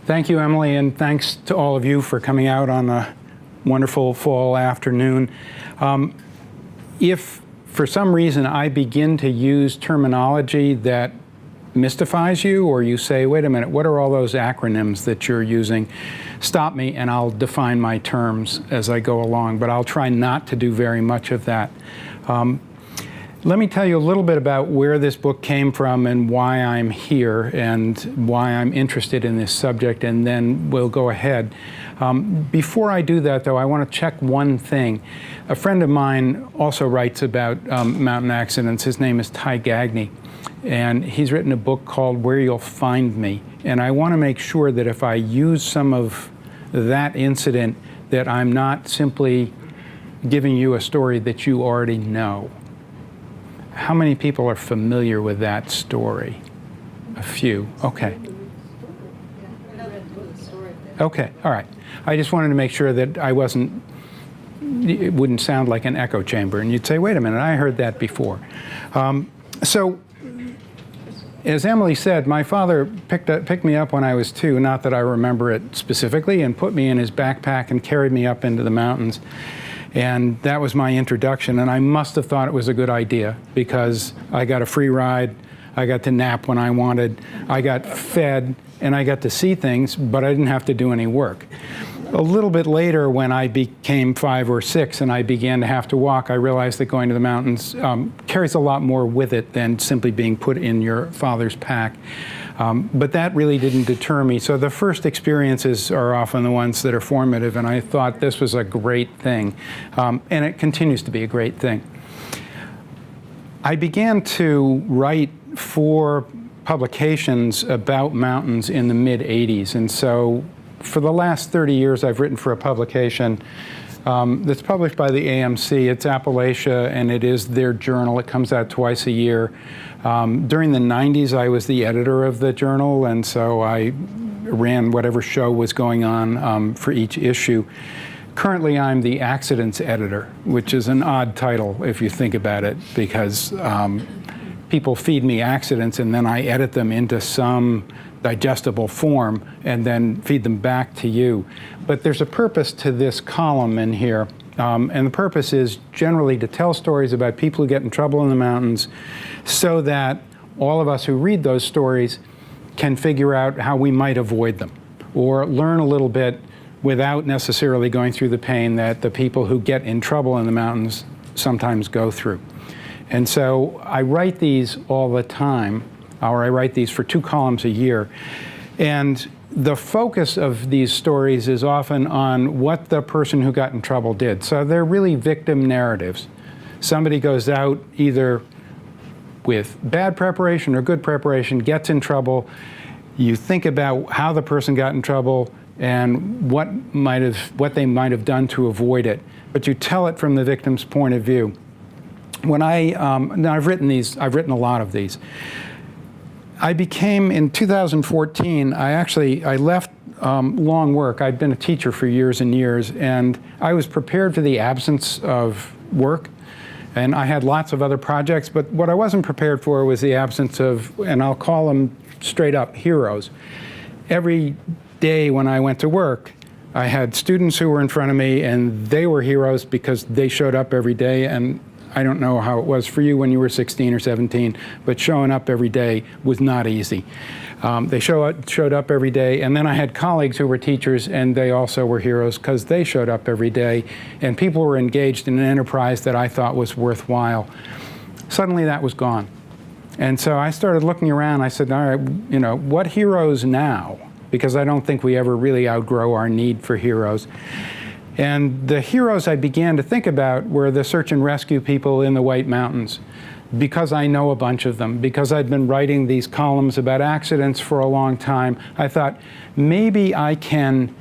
Thank you, Emily, and thanks to all of you for coming out on a wonderful fall afternoon. If for some reason I begin to use terminology that mystifies you, or you say, wait a minute, what are all those acronyms that you're using? Stop me and I'll define my terms as I go along, but I'll try not to do very much of that. Let me tell you a little bit about where this book came from and why I'm here and why I'm interested in this subject, and then we'll go ahead. Before I do that, though, I want to check one thing. A friend of mine also writes about mountain accidents. His name is Ty Gagney, and he's written a book called Where You'll Find Me. And I want to make sure that if I use some of that incident, that I'm not simply giving you a story that you already know. How many people are familiar with that story? A few. Okay. Okay, all right. I just wanted to make sure that it wouldn't sound like an echo chamber, and you'd say, wait a minute, I heard that before. So, as Emily said, my father picked me up when I was 2, not that I remember it specifically, and put me in his backpack and carried me up into the mountains. And that was my introduction, and I must have thought it was a good idea because I got a free ride, I got to nap when I wanted, I got fed, and I got to see things, but I didn't have to do any work. A little bit later, when I became 5 or 6 and I began to have to walk, I realized that going to the mountains carries a lot more with it than simply being put in your father's pack. But that really didn't deter me. So the first experiences are often the ones that are formative, and I thought this was a great thing. And it continues to be a great thing. I began to write 4 publications about mountains in the mid-'80s. And so for the last 30 years, I've written for a publication that's published by the AMC. It's Appalachia, and it is their journal. It comes out twice a year. During the 90s, I was the editor of the journal, and so I ran whatever show was going on for each issue. Currently, I'm the accidents editor, which is an odd title if you think about it, because people feed me accidents and then I edit them into some digestible form and then feed them back to you. But there's a purpose to this column in here. And the purpose is generally to tell stories about people who get in trouble in the mountains so that all of us who read those stories can figure out how we might avoid them or learn a little bit without necessarily going through the pain that the people who get in trouble in the mountains sometimes go through. And so I write these all the time, or I write these for 2 columns a year. And the focus of these stories is often on what the person who got in trouble did. So they're really victim narratives. Somebody goes out either with bad preparation or good preparation, gets in trouble. You think about how the person got in trouble and what they might have done to avoid it. But you tell it from the victim's point of view. When now I've written a lot of these. I became, in 2014, I left long work. I'd been a teacher for years and years, and I was prepared for the absence of work, and I had lots of other projects, but what I wasn't prepared for was the absence of, and I'll call them straight up, heroes. Every day when I went to work, I had students who were in front of me, and they were heroes because they showed up every day, and I don't know how it was for you when you were 16 or 17, but showing up every day was not easy. They showed up every day, and then I had colleagues who were teachers, and they also were heroes because they showed up every day, and people were engaged in an enterprise that I thought was worthwhile. Suddenly that was gone. And so I started looking around. I said, all right, what heroes now? Because I don't think we ever really outgrow our need for heroes. And the heroes I began to think about were the search and rescue people in the White Mountains, because I know a bunch of them, because I'd been writing these columns about accidents for a long time. I thought, maybe I can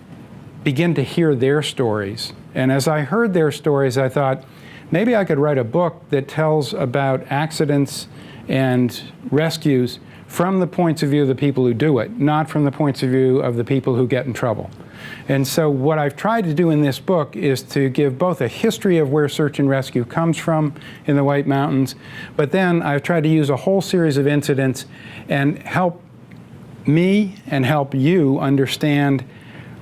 begin to hear their stories. And as I heard their stories, I thought, maybe I could write a book that tells about accidents and rescues from the points of view of the people who do it, not from the points of view of the people who get in trouble. And so what I've tried to do in this book is to give both a history of where search and rescue comes from in the White Mountains, but then I've tried to use a whole series of incidents and help me and help you understand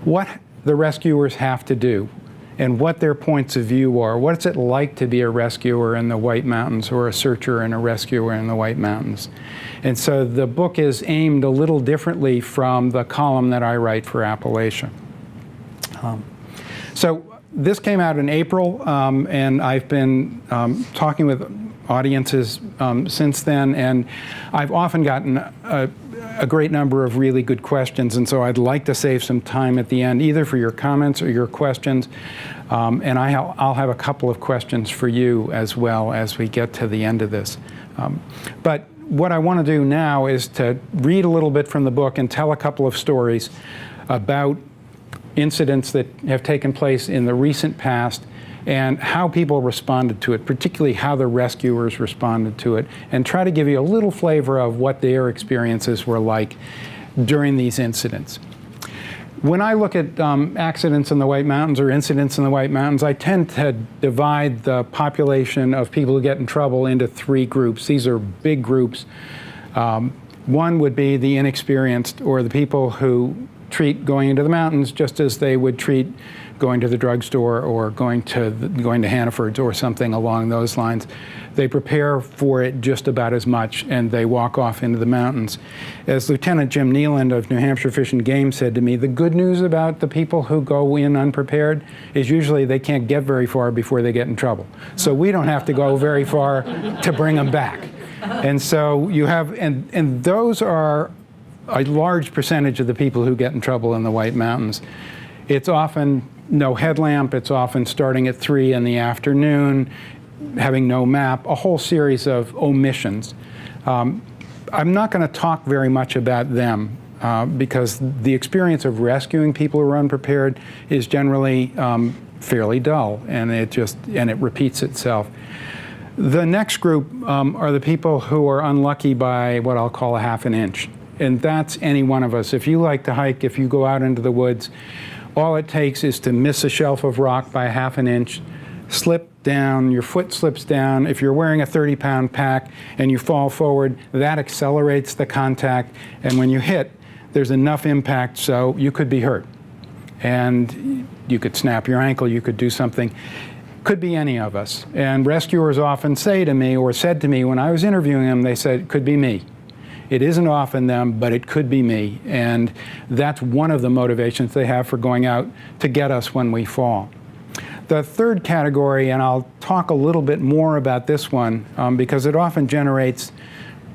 what the rescuers have to do and what their points of view are. What's it like to be a rescuer in the White Mountains or a searcher and a rescuer in the White Mountains? And so the book is aimed a little differently from the column that I write for Appalachia. So this came out in April, and I've been talking with audiences since then, and I've often gotten a great number of really good questions, and so I'd like to save some time at the end, either for your comments or your questions, and I'll have a couple of questions for you as well as we get to the end of this. But what I want to do now is to read a little bit from the book and tell a couple of stories about incidents that have taken place in the recent past and how people responded to it, particularly how the rescuers responded to it, and try to give you a little flavor of what their experiences were like during these incidents. When I look at accidents in the White Mountains or incidents in the White Mountains, I tend to divide the population of people who get in trouble into three groups. These are big groups. One would be the inexperienced, or the people who treat going into the mountains just as they would treat going to the drugstore or going to Hannaford's or something along those lines. They prepare for it just about as much, and they walk off into the mountains. As Lieutenant Jim Nealand of New Hampshire Fish and Game said to me, the good news about the people who go in unprepared is usually they can't get very far before they get in trouble. So we don't have to go very far to bring them back. And so you have, and those are a large percentage of the people who get in trouble in the White Mountains. It's often no headlamp, it's often starting at 3 in the afternoon, having no map, a whole series of omissions. I'm not going to talk very much about them because the experience of rescuing people who are unprepared is generally fairly dull, and it repeats itself. The next group are the people who are unlucky by what I'll call a half an inch. And that's any one of us. If you like to hike, if you go out into the woods, all it takes is to miss a shelf of rock by a half an inch, slip down, your foot slips down. If you're wearing a 30-pound pack and you fall forward, that accelerates the contact. And when you hit, there's enough impact so you could be hurt. And you could snap your ankle, you could do something. Could be any of us. And rescuers often say to me, or said to me when I was interviewing them, they said, it could be me. It isn't often them, but it could be me. And that's one of the motivations they have for going out to get us when we fall. The third category, and I'll talk a little bit more about this one because it often generates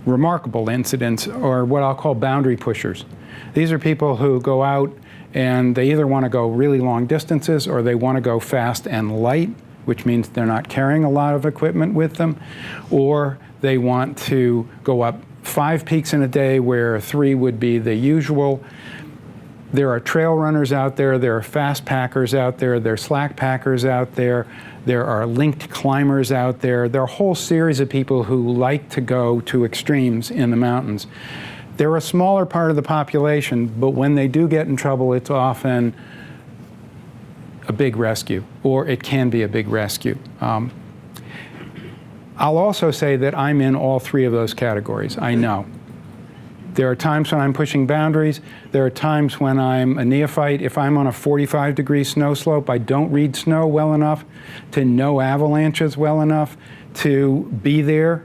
remarkable incidents, or what I'll call boundary pushers. These are people who go out and they either want to go really long distances or they want to go fast and light, which means they're not carrying a lot of equipment with them, or they want to go up 5 peaks in a day where 3 would be the usual. There are trail runners out there, there are fast packers out there, there are slack packers out there, there are linked climbers out there. There are a whole series of people who like to go to extremes in the mountains. They're a smaller part of the population, but when they do get in trouble, it's often a big rescue, or it can be a big rescue. I'll also say that I'm in all 3 of those categories. I know. There are times when I'm pushing boundaries. There are times when I'm a neophyte. If I'm on a 45-degree snow slope, I don't read snow well enough to know avalanches well enough to be there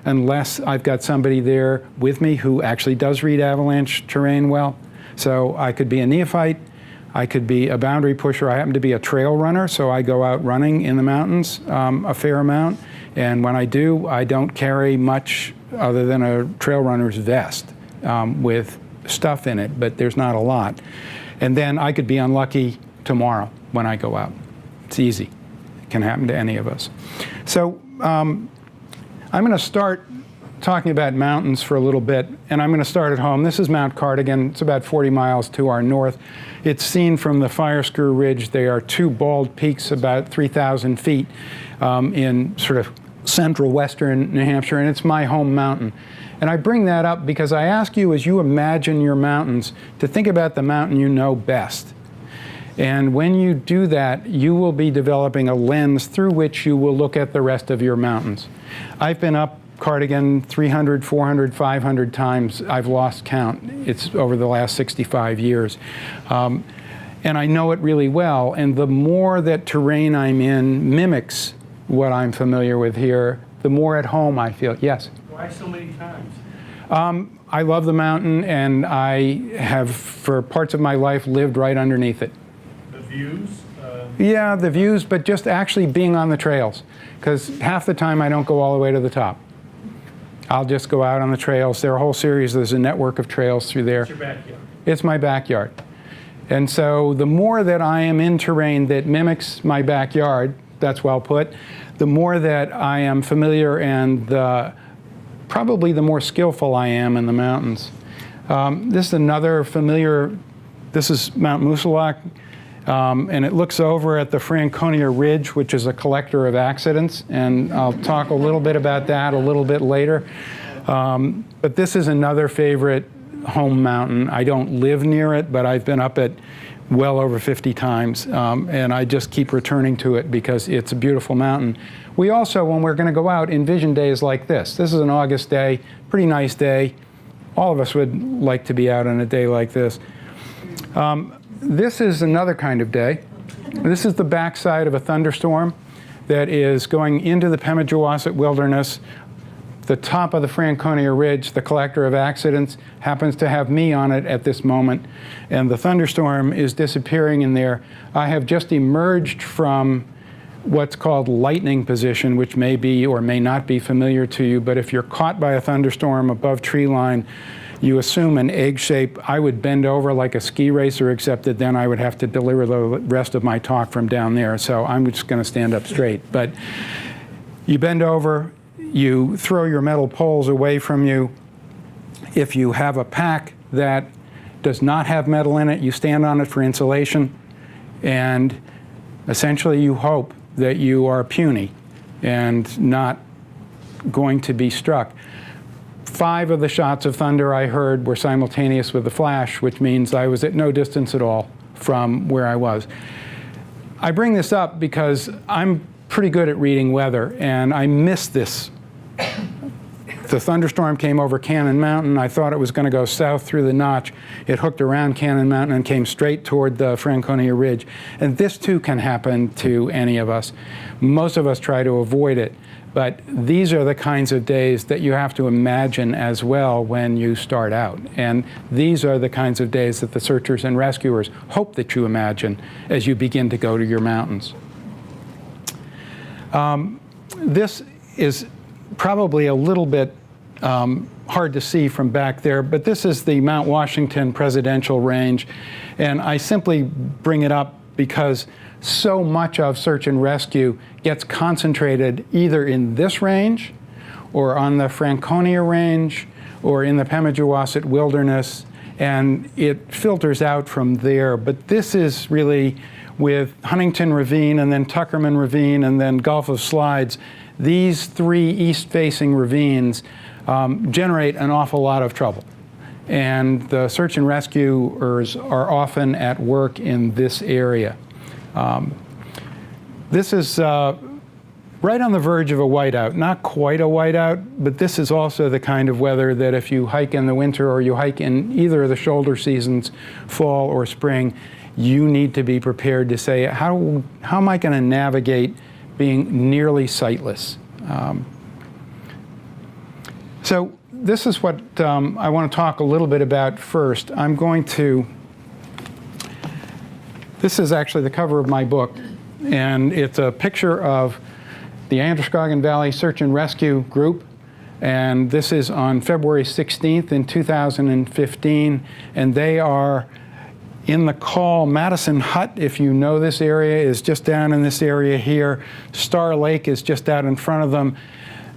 unless I've got somebody there with me who actually does read avalanche terrain well. So I could be a neophyte. I could be a boundary pusher. I happen to be a trail runner, so I go out running in the mountains a fair amount. And when I do, I don't carry much other than a trail runner's vest with stuff in it, but there's not a lot. And then I could be unlucky tomorrow when I go out. It's easy. It can happen to any of us. So I'm going to start talking about mountains for a little bit, and I'm going to start at home. This is Mount Cardigan. It's about 40 miles to our north. It's seen from the Fire Screw Ridge. They are 2 bald peaks about 3,000 feet in sort of central western New Hampshire, and it's my home mountain. And I bring that up because I ask you, as you imagine your mountains, to think about the mountain you know best. And when you do that, you will be developing a lens through which you will look at the rest of your mountains. I've been up Cardigan 300, 400, 500 times. I've lost count. It's over the last 65 years. And I know it really well. And the more that terrain I'm in mimics what I'm familiar with here, the more at home I feel. Yes? Why so many times? I love the mountain, and I have, for parts of my life, lived right underneath it. The views? Yeah, the views, but just actually being on the trails. Because half the time I don't go all the way to the top. I'll just go out on the trails. There are a whole series, there's a network of trails through there. It's your backyard. It's my backyard. And so the more that I am in terrain that mimics my backyard, that's well put, the more that I am familiar and probably the more skillful I am in the mountains. This is another familiar, this is Mount Musilak, and it looks over at the Franconia Ridge, which is a collector of accidents, and I'll talk a little bit about that a little bit later. But this is another favorite home mountain. I don't live near it, but I've been up it well over 50 times, and I just keep returning to it because it's a beautiful mountain. We also, when we're going to go out, envision days like this. This is an August day, pretty nice day. All of us would like to be out on a day like this. This is another kind of day. This is the backside of a thunderstorm that is going into the Pemigewasset Wilderness. The top of the Franconia Ridge, the collector of accidents, happens to have me on it at this moment, and the thunderstorm is disappearing in there. I have just emerged from what's called lightning position, which may be or may not be familiar to you, but if you're caught by a thunderstorm above tree line, you assume an egg shape. I would bend over like a ski racer, except that then I would have to deliver the rest of my talk from down there, so I'm just going to stand up straight. But you bend over, you throw your metal poles away from you. If you have a pack that does not have metal in it, you stand on it for insulation, and essentially you hope that you are puny and not going to be struck. 5 of the shots of thunder I heard were simultaneous with the flash, which means I was at no distance at all from where I was. I bring this up because I'm pretty good at reading weather, and I missed this. The thunderstorm came over Cannon Mountain. I thought it was going to go south through the notch. It hooked around Cannon Mountain and came straight toward the Franconia Ridge. And this too can happen to any of us. Most of us try to avoid it. But these are the kinds of days that you have to imagine as well when you start out. And these are the kinds of days that the searchers and rescuers hope that you imagine as you begin to go to your mountains. This is probably a little bit hard to see from back there, but this is the Mount Washington Presidential Range, and I simply bring it up because so much of search and rescue gets concentrated either in this range or on the Franconia Range or in the Pemigewasset Wilderness, and it filters out from there. But this is really with Huntington Ravine and then Tuckerman Ravine and then Gulf of Slides. These 3 east-facing ravines generate an awful lot of trouble. And the search and rescuers are often at work in this area. This is right on the verge of a whiteout. Not quite a whiteout, but this is also the kind of weather that if you hike in the winter or you hike in either of the shoulder seasons, fall or spring, you need to be prepared to say, how am I going to navigate being nearly sightless? So this is what I want to talk a little bit about first. This is actually the cover of my book, and it's a picture of the Androscoggin Valley Search and Rescue Group, and this is on February 16th in 2015, and they are in the call. Madison Hut, if you know this area, is just down in this area here. Star Lake is just out in front of them.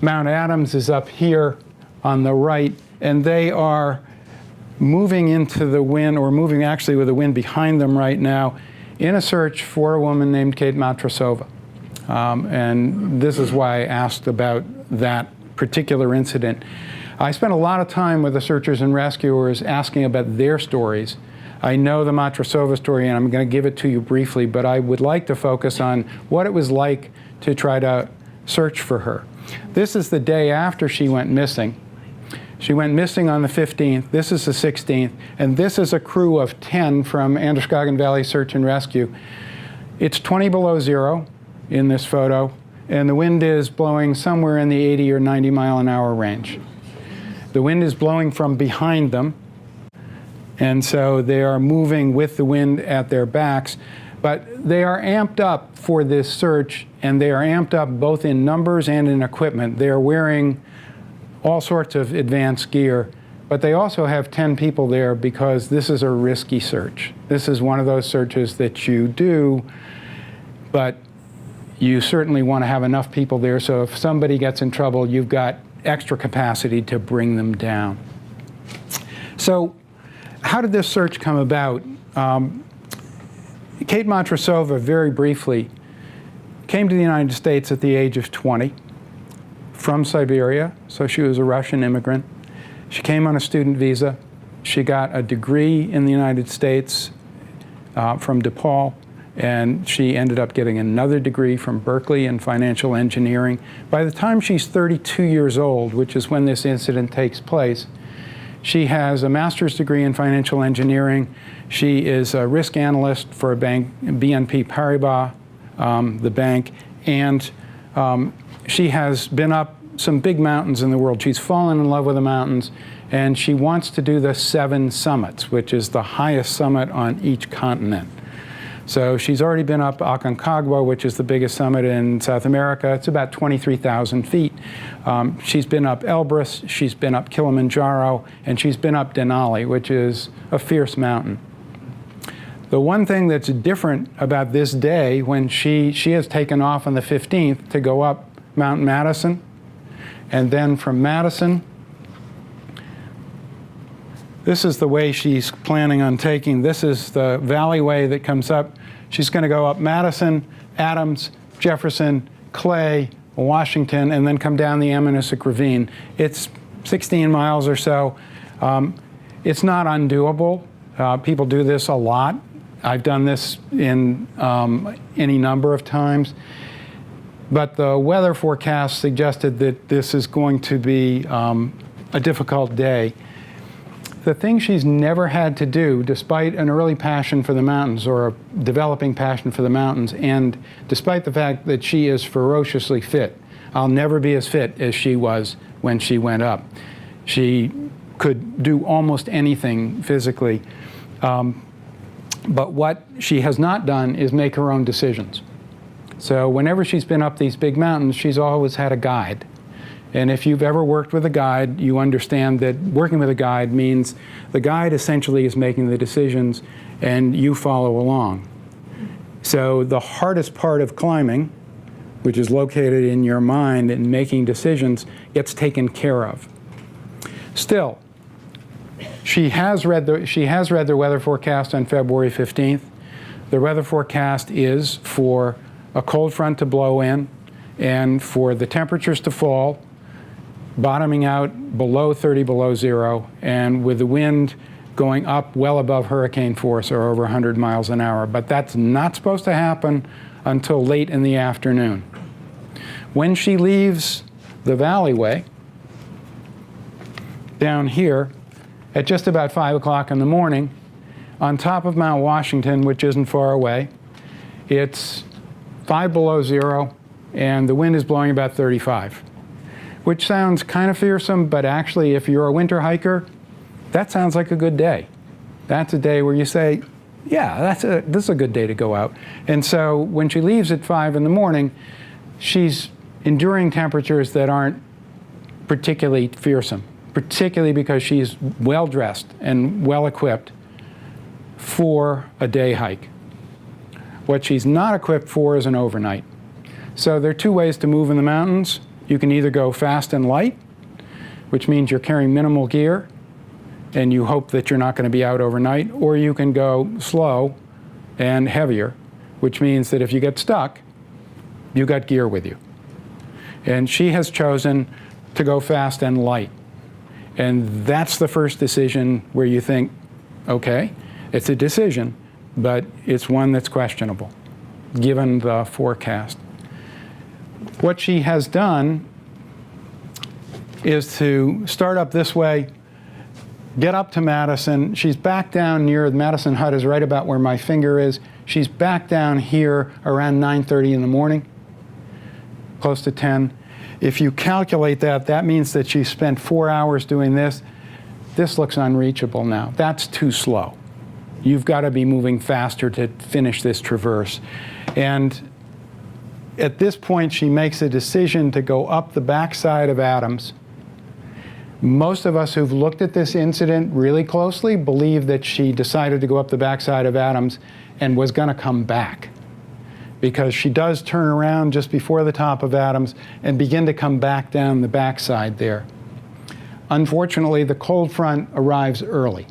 Mount Adams is up here on the right, and they are moving into the wind, or moving actually with the wind behind them right now, in a search for a woman named Kate Matrasova. And this is why I asked about that particular incident. I spent a lot of time with the searchers and rescuers asking about their stories. I know the Matrasova story, and I'm going to give it to you briefly, but I would like to focus on what it was like to try to search for her. This is the day after she went missing. She went missing on the 15th. This is the 16th. And this is a crew of 10 from Androscoggin Valley Search and Rescue. It's 20 below zero in this photo, and the wind is blowing somewhere in the 80 or 90 mile an hour range. The wind is blowing from behind them, and so they are moving with the wind at their backs. But they are amped up for this search, and they are amped up both in numbers and in equipment. They are wearing all sorts of advanced gear, but they also have 10 people there because this is a risky search. This is one of those searches that you do, but you certainly want to have enough people there so if somebody gets in trouble, you've got extra capacity to bring them down. So how did this search come about? Kate Matrosova, very briefly, came to the United States at the age of 20 from Siberia, so she was a Russian immigrant. She came on a student visa. She got a degree in the United States from DePaul, and she ended up getting another degree from Berkeley in financial engineering. By the time she's 32 years old, which is when this incident takes place, she has a master's degree in financial engineering. She is a risk analyst for a bank, BNP Paribas, the bank, and she has been up some big mountains in the world. She's fallen in love with the mountains, and she wants to do the 7 summits, which is the highest summit on each continent. So she's already been up Aconcagua, which is the biggest summit in South America. It's about 23,000 feet. She's been up Elbrus, she's been up Kilimanjaro, and she's been up Denali, which is a fierce mountain. The one thing that's different about this day, when she has taken off on the 15th to go up Mount Madison, and then from Madison, this is the way she's planning on taking. This is the valleyway that comes up. She's going to go up Madison, Adams, Jefferson, Clay, Washington, and then come down the Ammonoosuc Ravine. It's 16 miles or so. It's not undoable. People do this a lot. I've done this in any number of times. But the weather forecast suggested that this is going to be a difficult day. The thing she's never had to do, despite an early passion for the mountains or a developing passion for the mountains, and despite the fact that she is ferociously fit, I'll never be as fit as she was when she went up. She could do almost anything physically. But what she has not done is make her own decisions. So whenever she's been up these big mountains, she's always had a guide. And if you've ever worked with a guide, you understand that working with a guide means the guide essentially is making the decisions and you follow along. So the hardest part of climbing, which is located in your mind and making decisions, gets taken care of. Still, she has read the weather forecast on February 15th. The weather forecast is for a cold front to blow in and for the temperatures to fall, bottoming out below 30 below zero, and with the wind going up well above hurricane force or over 100 miles an hour. But that's not supposed to happen until late in the afternoon. When she leaves the valleyway down here at just about 5 o'clock in the morning, on top of Mount Washington, which isn't far away, it's 5 below zero, and the wind is blowing about 35. Which sounds kind of fearsome, but actually, if you're a winter hiker, that sounds like a good day. That's a day where you say, yeah, this is a good day to go out. And so when she leaves at 5 in the morning, she's enduring temperatures that aren't particularly fearsome, particularly because she's well-dressed and well-equipped for a day hike. What she's not equipped for is an overnight. So there are 2 ways to move in the mountains. You can either go fast and light, which means you're carrying minimal gear, and you hope that you're not going to be out overnight, or you can go slow and heavier, which means that if you get stuck, you got gear with you. And she has chosen to go fast and light. And that's the first decision where you think, okay, it's a decision, but it's one that's questionable, given the forecast. What she has done is to start up this way, get up to Madison. She's back down near the Madison hut is right about where my finger is. She's back down here around 9:30 in the morning, close to 10. If you calculate that, that means that she spent 4 hours doing this. This looks unreachable now. That's too slow. You've got to be moving faster to finish this traverse. And at this point, she makes a decision to go up the backside of Adams. Most of us who've looked at this incident really closely believe that she decided to go up the backside of Adams and was going to come back, because she does turn around just before the top of Adams and begin to come back down the backside there. Unfortunately, the cold front arrives early.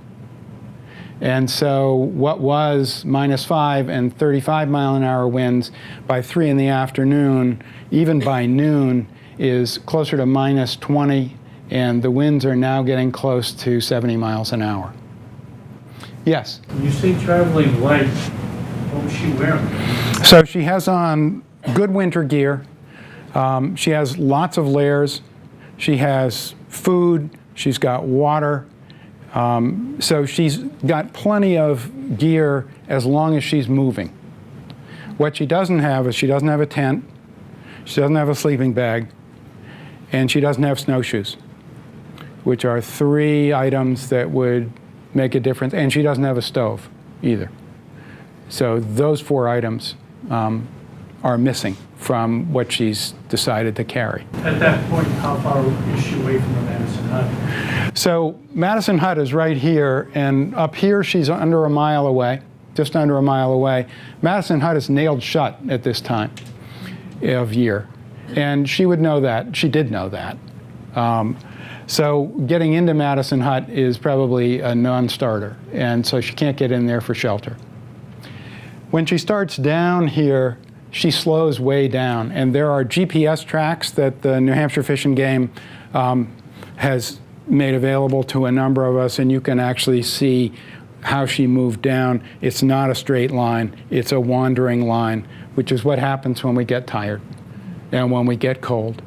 And so what was -5 and 35-mile-an-hour winds by 3 in the afternoon, even by noon, is closer to -20, and the winds are now getting close to 70 miles an hour. Yes? When you say traveling light, what was she wearing? So she has on good winter gear. She has lots of layers. She has food. She's got water. So she's got plenty of gear as long as she's moving. What she doesn't have is she doesn't have a tent, she doesn't have a sleeping bag, and she doesn't have snowshoes, which are 3 items that would make a difference, and she doesn't have a stove either. So those 4 items are missing from what she's decided to carry. At that point, how far is she away from the Madison hut? So Madison hut is right here, and up here she's under a mile away, just under a mile away. Madison hut is nailed shut at this time of year, and she would know that. She did know that. So getting into Madison hut is probably a non-starter, and so she can't get in there for shelter. When she starts down here, she slows way down, and there are GPS tracks that the New Hampshire Fish and Game has made available to a number of us, and you can actually see how she moved down. It's not a straight line, it's a wandering line, which is what happens when we get tired and when we get cold.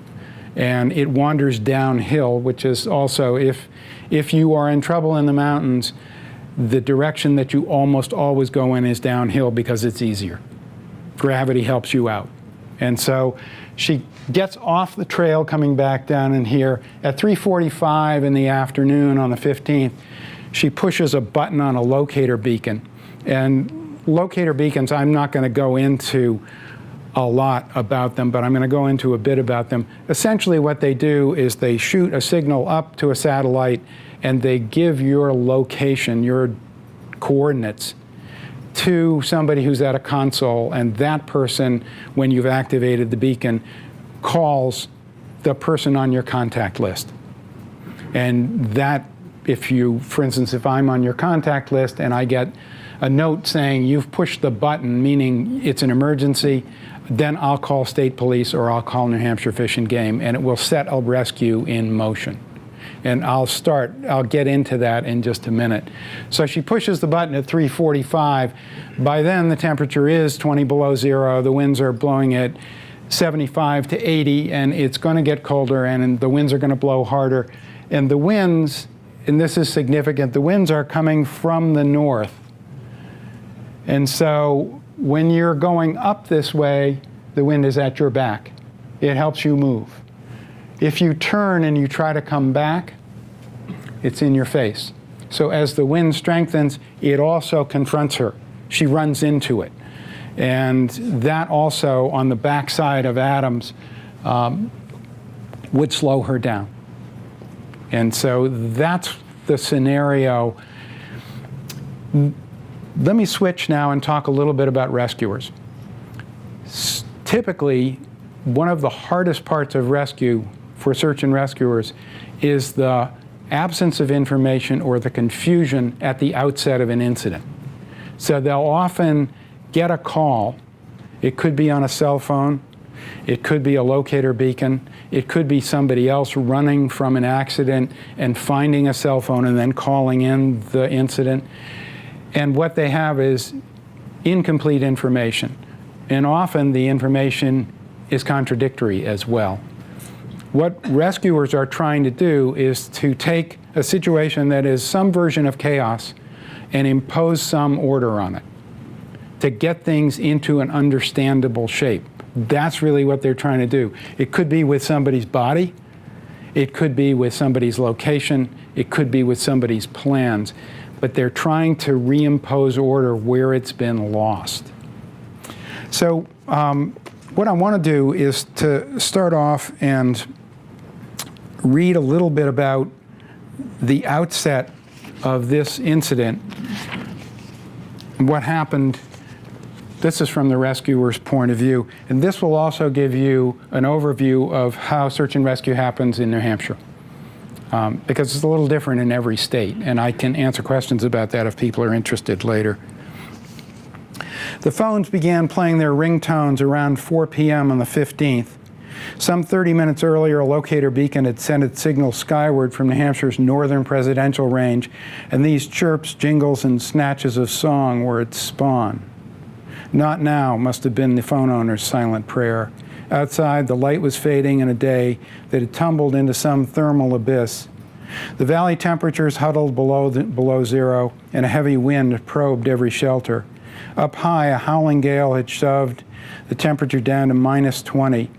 And it wanders downhill, which is also, if you are in trouble in the mountains, the direction that you almost always go in is downhill because it's easier. Gravity helps you out. And so she gets off the trail coming back down in here. At 3:45 in the afternoon on the 15th, she pushes a button on a locator beacon. And locator beacons, I'm not going to go into a lot about them, but I'm going to go into a bit about them. Essentially what they do is they shoot a signal up to a satellite, and they give your location, your coordinates, to somebody who's at a console, and that person, when you've activated the beacon, calls the person on your contact list. And that, if you, for instance, if I'm on your contact list and I get a note saying you've pushed the button, meaning it's an emergency, then I'll call state police or I'll call New Hampshire Fish and Game, and it will set a rescue in motion. And I'll get into that in just a minute. So she pushes the button at 3:45. By then the temperature is 20 below zero. The winds are blowing at 75 to 80, and it's going to get colder, and the winds are going to blow harder. And the winds, and this is significant, the winds are coming from the north. And so when you're going up this way, the wind is at your back. It helps you move. If you turn and you try to come back, it's in your face. So as the wind strengthens, it also confronts her. She runs into it. And that also, on the backside of Adams, would slow her down. And so that's the scenario. Let me switch now and talk a little bit about rescuers. Typically, one of the hardest parts of rescue for search and rescuers is the absence of information or the confusion at the outset of an incident. So they'll often get a call. It could be on a cell phone, it could be a locator beacon, it could be somebody else running from an accident and finding a cell phone and then calling in the incident. And what they have is incomplete information. And often the information is contradictory as well. What rescuers are trying to do is to take a situation that is some version of chaos and impose some order on it, to get things into an understandable shape. That's really what they're trying to do. It could be with somebody's body, it could be with somebody's location, it could be with somebody's plans, but they're trying to reimpose order where it's been lost. So what I want to do is to start off and read a little bit about the outset of this incident, what happened. This is from the rescuer's point of view, and this will also give you an overview of how search and rescue happens in New Hampshire, because it's a little different in every state, and I can answer questions about that if people are interested later. The phones began playing their ringtones around 4 p.m. on the 15th. Some 30 minutes earlier, a locator beacon had sent its signal skyward from New Hampshire's northern presidential range, and these chirps, jingles, and snatches of song were its spawn. Not now must have been the phone owner's silent prayer. Outside, the light was fading in a day that had tumbled into some thermal abyss. The valley temperatures huddled below zero, and a heavy wind probed every shelter. Up high, a howling gale had shoved the temperature down to minus 20,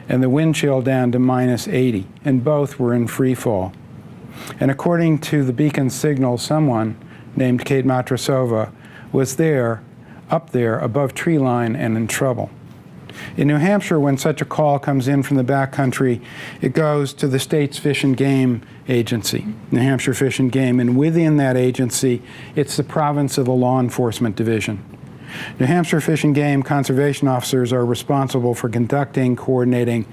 and the wind chill down to minus 80, and both were in free fall. And according to the beacon's signal, someone named Kate Matrasova was there, up there, above tree line and in trouble. In New Hampshire, when such a call comes in from the backcountry, it goes to the state's Fish and Game Agency, New Hampshire Fish and Game, and within that agency, it's the province of the Law Enforcement Division. New Hampshire Fish and Game conservation officers are responsible for conducting, coordinating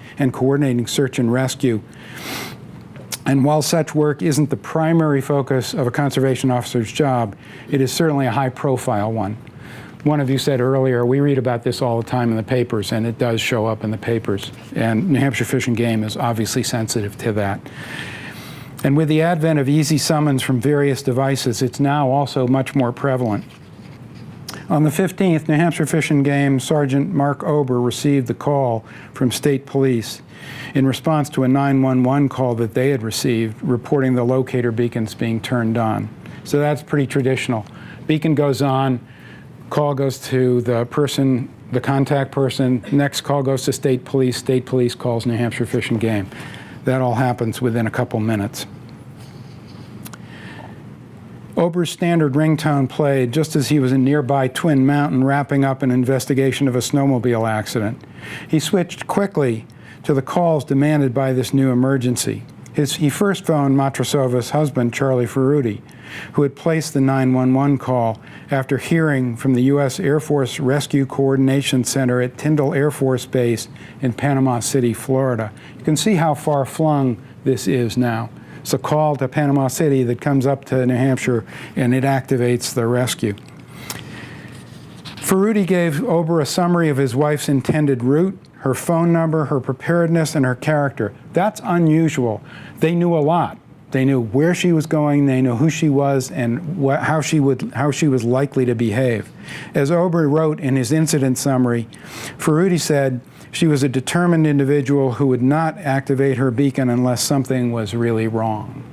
search and rescue. And while such work isn't the primary focus of a conservation officer's job, it is certainly a high-profile one. One of you said earlier, we read about this all the time in the papers, and it does show up in the papers. And New Hampshire Fish and Game is obviously sensitive to that. And with the advent of easy summons from various devices, it's now also much more prevalent. On the 15th, New Hampshire Fish and Game Sergeant Mark Ober received the call from state police in response to a 911 call that they had received reporting the locator beacons being turned on. So that's pretty traditional. Beacon goes on, call goes to the person, the contact person, next call goes to state police calls New Hampshire Fish and Game. That all happens within a couple minutes. Ober's standard ringtone played just as he was in nearby Twin Mountain wrapping up an investigation of a snowmobile accident. He switched quickly to the calls demanded by this new emergency. He first phoned Matrasova's husband, Charlie Ferruti, who had placed the 911 call after hearing from the U.S. Air Force Rescue Coordination Center at Tyndall Air Force Base in Panama City, Florida. You can see how far-flung this is now. It's a call to Panama City that comes up to New Hampshire, and it activates the rescue. Ferruti gave Ober a summary of his wife's intended route, her phone number, her preparedness, and her character. That's unusual. They knew a lot. They knew where she was going, they knew who she was, and how she was likely to behave. As Ober wrote in his incident summary, Ferruti said, she was a determined individual who would not activate her beacon unless something was really wrong.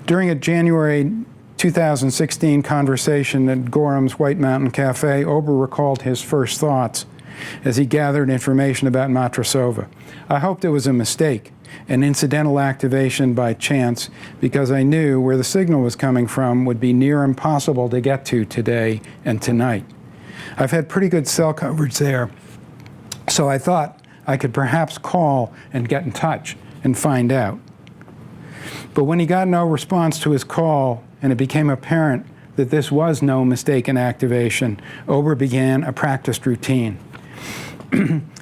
During a January 2016 conversation at Gorham's White Mountain Cafe, Ober recalled his first thoughts as he gathered information about Matrasova. I hoped it was a mistake, an incidental activation by chance, because I knew where the signal was coming from would be near impossible to get to today and tonight. I've had pretty good cell coverage there, so I thought I could perhaps call and get in touch and find out. But when he got no response to his call and it became apparent that this was no mistaken activation, Ober began a practiced routine.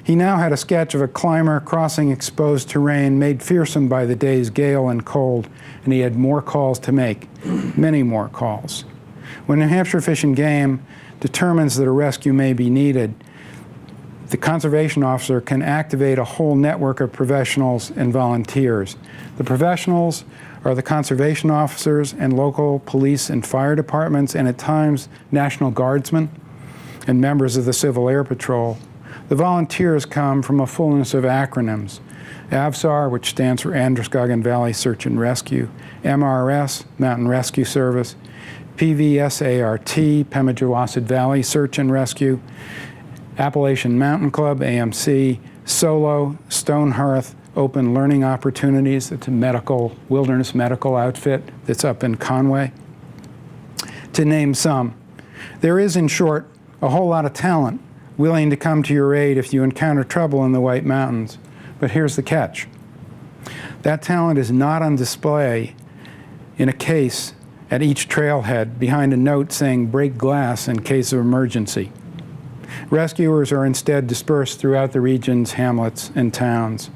He now had a sketch of a climber crossing exposed terrain made fearsome by the day's gale and cold, and he had more calls to make, many more calls. When New Hampshire Fish and Game determines that a rescue may be needed, the conservation officer can activate a whole network of professionals and volunteers. The professionals are the conservation officers and local police and fire departments, and at times National Guardsmen and members of the Civil Air Patrol. The volunteers come from a fullness of acronyms. AVSAR, which stands for Androscoggin Valley Search and Rescue, MRS, Mountain Rescue Service, PVSART, Pemigewasset Valley Search and Rescue, Appalachian Mountain Club, AMC, SOLO, Stonehearth, Open Learning Opportunities, it's a wilderness medical outfit that's up in Conway, to name some. There is, in short, a whole lot of talent willing to come to your aid if you encounter trouble in the White Mountains. But here's the catch. That talent is not on display in a case at each trailhead behind a note saying break glass in case of emergency. Rescuers are instead dispersed throughout the region's hamlets and towns.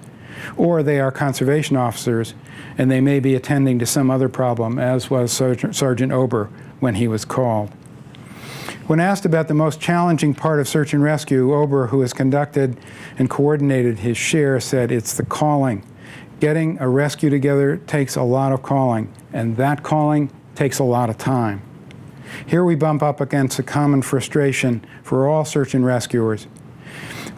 Or they are conservation officers and they may be attending to some other problem, as was Sergeant Ober when he was called. When asked about the most challenging part of search and rescue, Ober, who has conducted and coordinated his share, said it's the calling. Getting a rescue together takes a lot of calling, and that calling takes a lot of time. Here we bump up against a common frustration for all search and rescuers.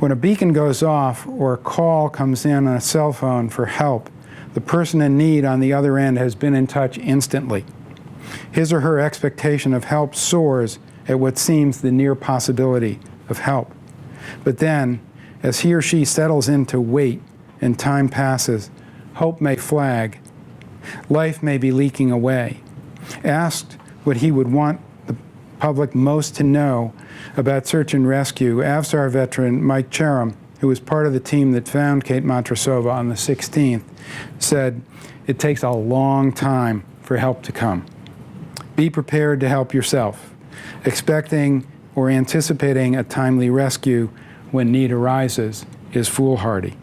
When a beacon goes off or a call comes in on a cell phone for help, the person in need on the other end has been in touch instantly. His or her expectation of help soars at what seems the near possibility of help. But then, as he or she settles into wait and time passes, hope may flag. Life may be leaking away. Asked what he would want the public most to know about search and rescue, AVSAR veteran Mike Cherum, who was part of the team that found Kate Montrasova on the 16th, said, "It takes a long time for help to come. Be prepared to help yourself. Expecting or anticipating a timely rescue when need arises is foolhardy.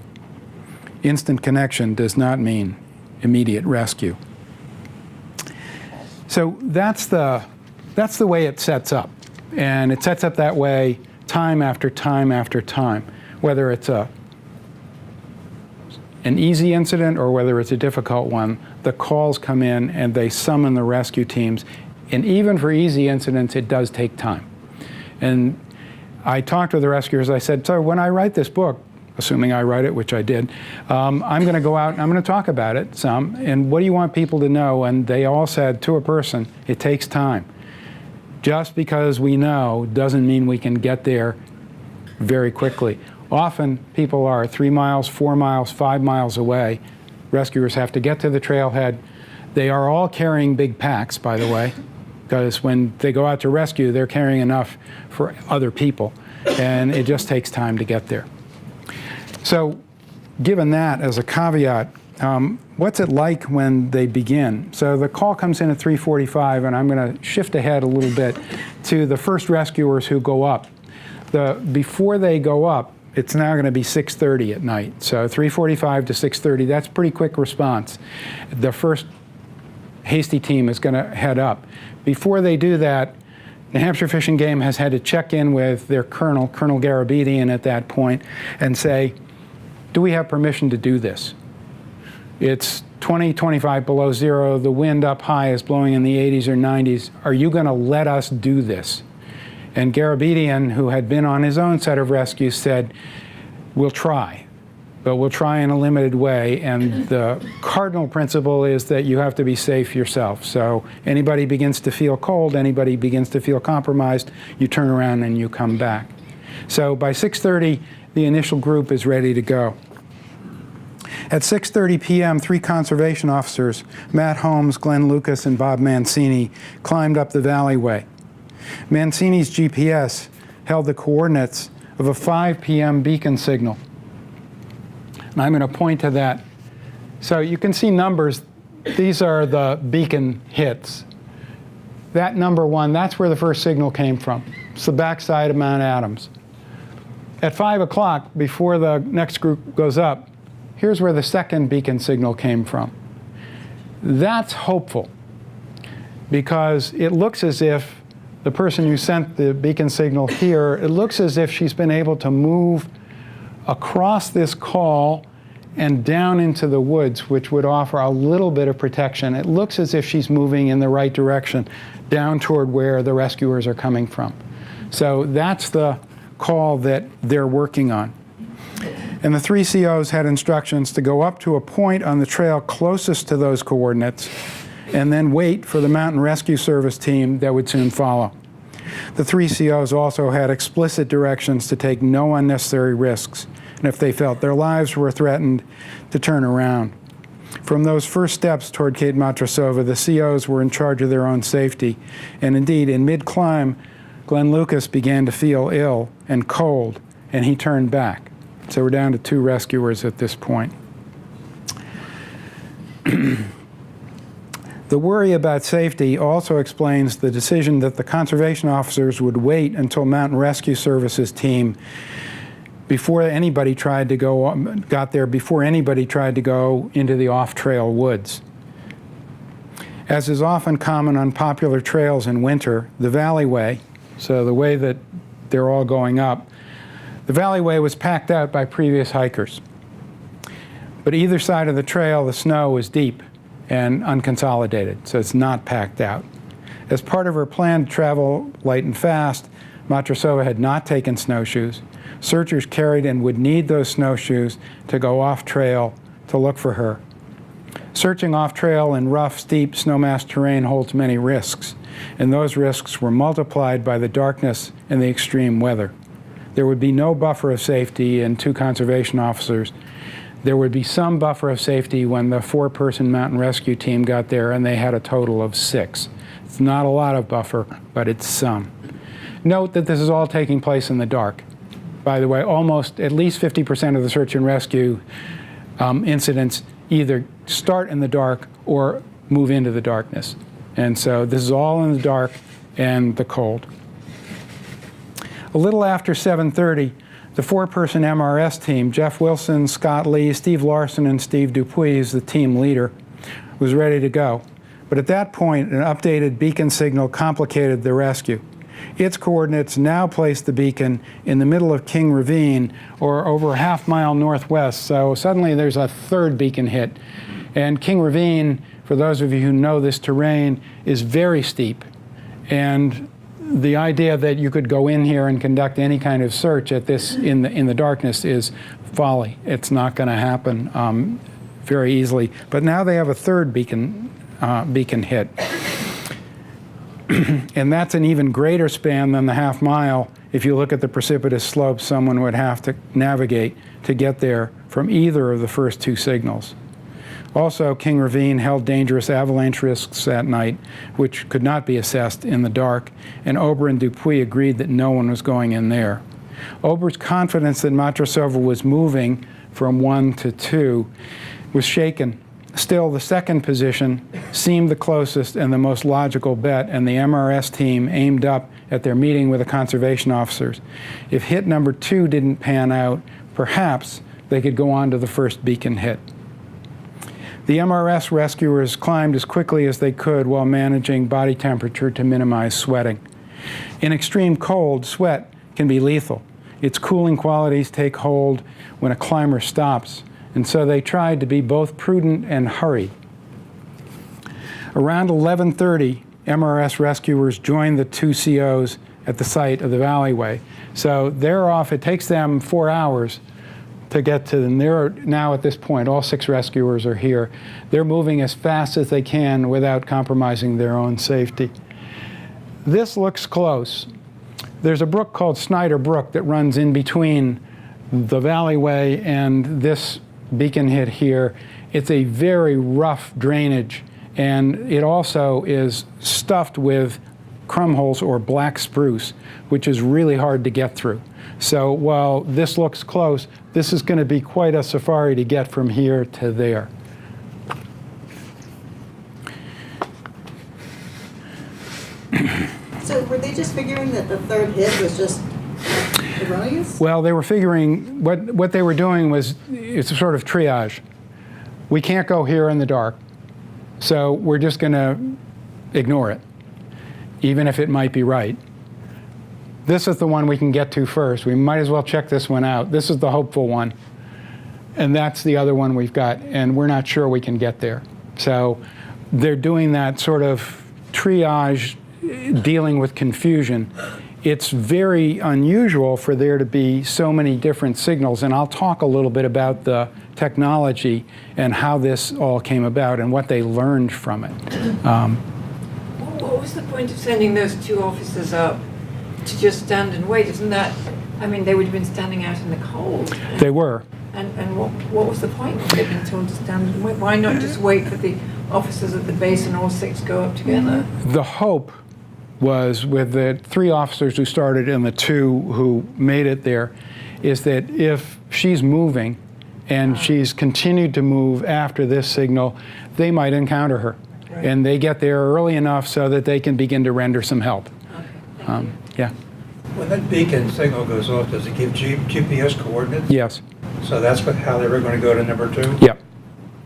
Instant connection does not mean immediate rescue." So that's the way it sets up. And it sets up that way time after time after time, whether it's an easy incident or whether it's a difficult one. The calls come in and they summon the rescue teams. And even for easy incidents, it does take time. And I talked with the rescuers. I said, so when I write this book, assuming I write it, which I did, I'm going to go out and I'm going to talk about it some. And what do you want people to know? And they all said, to a person, it takes time. Just because we know doesn't mean we can get there very quickly. Often people are 3 miles, 4 miles, 5 miles away. Rescuers have to get to the trailhead. They are all carrying big packs, by the way, because when they go out to rescue, they're carrying enough for other people. And it just takes time to get there. So given that as a caveat, what's it like when they begin? So the call comes in at 3:45, and I'm going to shift ahead a little bit to the first rescuers who go up. Before they go up, it's now going to be 6:30 at night. So 3:45 to 6:30, that's pretty quick response. The first hasty team is going to head up. Before they do that, New Hampshire Fish and Game has had to check in with their colonel, Colonel Garabedian at that point, and say, do we have permission to do this? It's 20, 25 below zero. The wind up high is blowing in the 80s or 90s. Are you going to let us do this? And Garabedian, who had been on his own set of rescues, said, we'll try, but we'll try in a limited way. And the cardinal principle is that you have to be safe yourself. So anybody begins to feel cold, anybody begins to feel compromised, you turn around and you come back. So by 6:30, the initial group is ready to go. At 6:30 p.m., 3 conservation officers, Matt Holmes, Glenn Lucas, and Bob Mancini, climbed up the valleyway. Mancini's GPS held the coordinates of a 5 p.m. beacon signal. And I'm going to point to that. So you can see numbers. These are the beacon hits. That number 1, that's where the first signal came from. It's the backside of Mount Adams. At 5 o'clock, before the next group goes up, here's where the second beacon signal came from. That's hopeful, because it looks as if the person who sent the beacon signal here, it looks as if she's been able to move across this call and down into the woods, which would offer a little bit of protection. It looks as if she's moving in the right direction, down toward where the rescuers are coming from. So that's the call that they're working on. And the 3 COs had instructions to go up to a point on the trail closest to those coordinates and then wait for the Mountain Rescue Service team that would soon follow. The 3 COs also had explicit directions to take no unnecessary risks, and if they felt their lives were threatened, to turn around. From those first steps toward Cape Matrosova, the COs were in charge of their own safety, and indeed, in mid-climb, Glenn Lucas began to feel ill and cold, and he turned back. So we're down to 2 rescuers at this point. The worry about safety also explains the decision that the conservation officers would wait until Mountain Rescue Service's team before anybody tried to got there before anybody tried to go into the off-trail woods. As is often common on popular trails in winter, the valleyway, so the way that they're all going up, the valleyway was packed out by previous hikers. But either side of the trail, the snow was deep and unconsolidated, so it's not packed out. As part of her plan to travel light and fast, Matrosova had not taken snowshoes. Searchers carried and would need those snowshoes to go off-trail to look for her. Searching off-trail in rough, steep, snowmass terrain holds many risks, and those risks were multiplied by the darkness and the extreme weather. There would be no buffer of safety and 2 conservation officers. There would be some buffer of safety when the 4-person mountain rescue team got there, and they had a total of 6. It's not a lot of buffer, but it's some. Note that this is all taking place in the dark. By the way, almost at least 50% of the search and rescue incidents either start in the dark or move into the darkness. And so this is all in the dark and the cold. A little after 7:30, the 4-person MRS team, Jeff Wilson, Scott Lee, Steve Larson, and Steve Dupuis, is the team leader, was ready to go. But at that point, an updated beacon signal complicated the rescue. Its coordinates now placed the beacon in the middle of King Ravine, or over a half-mile northwest, so suddenly there's a 3rd beacon hit. And King Ravine, for those of you who know this terrain, is very steep. And the idea that you could go in here and conduct any kind of search at this in the darkness is folly. It's not going to happen very easily. But now they have a 3rd beacon hit. And that's an even greater span than the half-mile if you look at the precipitous slopes someone would have to navigate to get there from either of the first 2 signals. Also, King Ravine held dangerous avalanche risks that night, which could not be assessed in the dark, and Ober and Dupuis agreed that no one was going in there. Ober's confidence that Matrosova was moving from 1 to 2 was shaken. Still, the 2nd position seemed the closest and the most logical bet, and the MRS team aimed up at their meeting with the conservation officers. If hit number 2 didn't pan out, perhaps they could go on to the first beacon hit. The MRS rescuers climbed as quickly as they could while managing body temperature to minimize sweating. In extreme cold, sweat can be lethal. Its cooling qualities take hold when a climber stops, and so they tried to be both prudent and hurried. Around 11:30, MRS rescuers joined the 2 COs at the site of the valleyway. So they're off. It takes them 4 hours to get to them. They're now at this point, all 6 rescuers are here. They're moving as fast as they can without compromising their own safety. This looks close. There's a brook called Snyder Brook that runs in between the valleyway and this beacon hit here. It's a very rough drainage, and it also is stuffed with crumholes or black spruce, which is really hard to get through. So while this looks close, this is going to be quite a safari to get from here to there. So were they just figuring that the 3rd hit was just erroneous? Well, they were figuring what they were doing was it's a sort of triage. We can't go here in the dark, so we're just going to ignore it, even if it might be right. This is the one we can get to first. We might as well check this one out. This is the hopeful one, and that's the other one we've got, and we're not sure we can get there. So they're doing that sort of triage, dealing with confusion it's very unusual for there to be so many different signals, and I'll talk a little bit about the technology and how this all came about and what they learned from it. What was the point of sending those two officers up to just stand and wait? Isn't that, I mean, they would have been standing out in the cold. They were. And what was the point of they'd been told to stand and wait? Why not just wait for the officers at the base and all six go up together? The hope was, with the 3 officers who started and the 2 who made it there, is that if she's moving and she's continued to move after this signal, they might encounter her. Right. And they get there early enough so that they can begin to render some help. Okay, thank you. Yeah. When that beacon signal goes off, does it give GPS coordinates? Yes. So that's how they were going to go to number 2? Yep.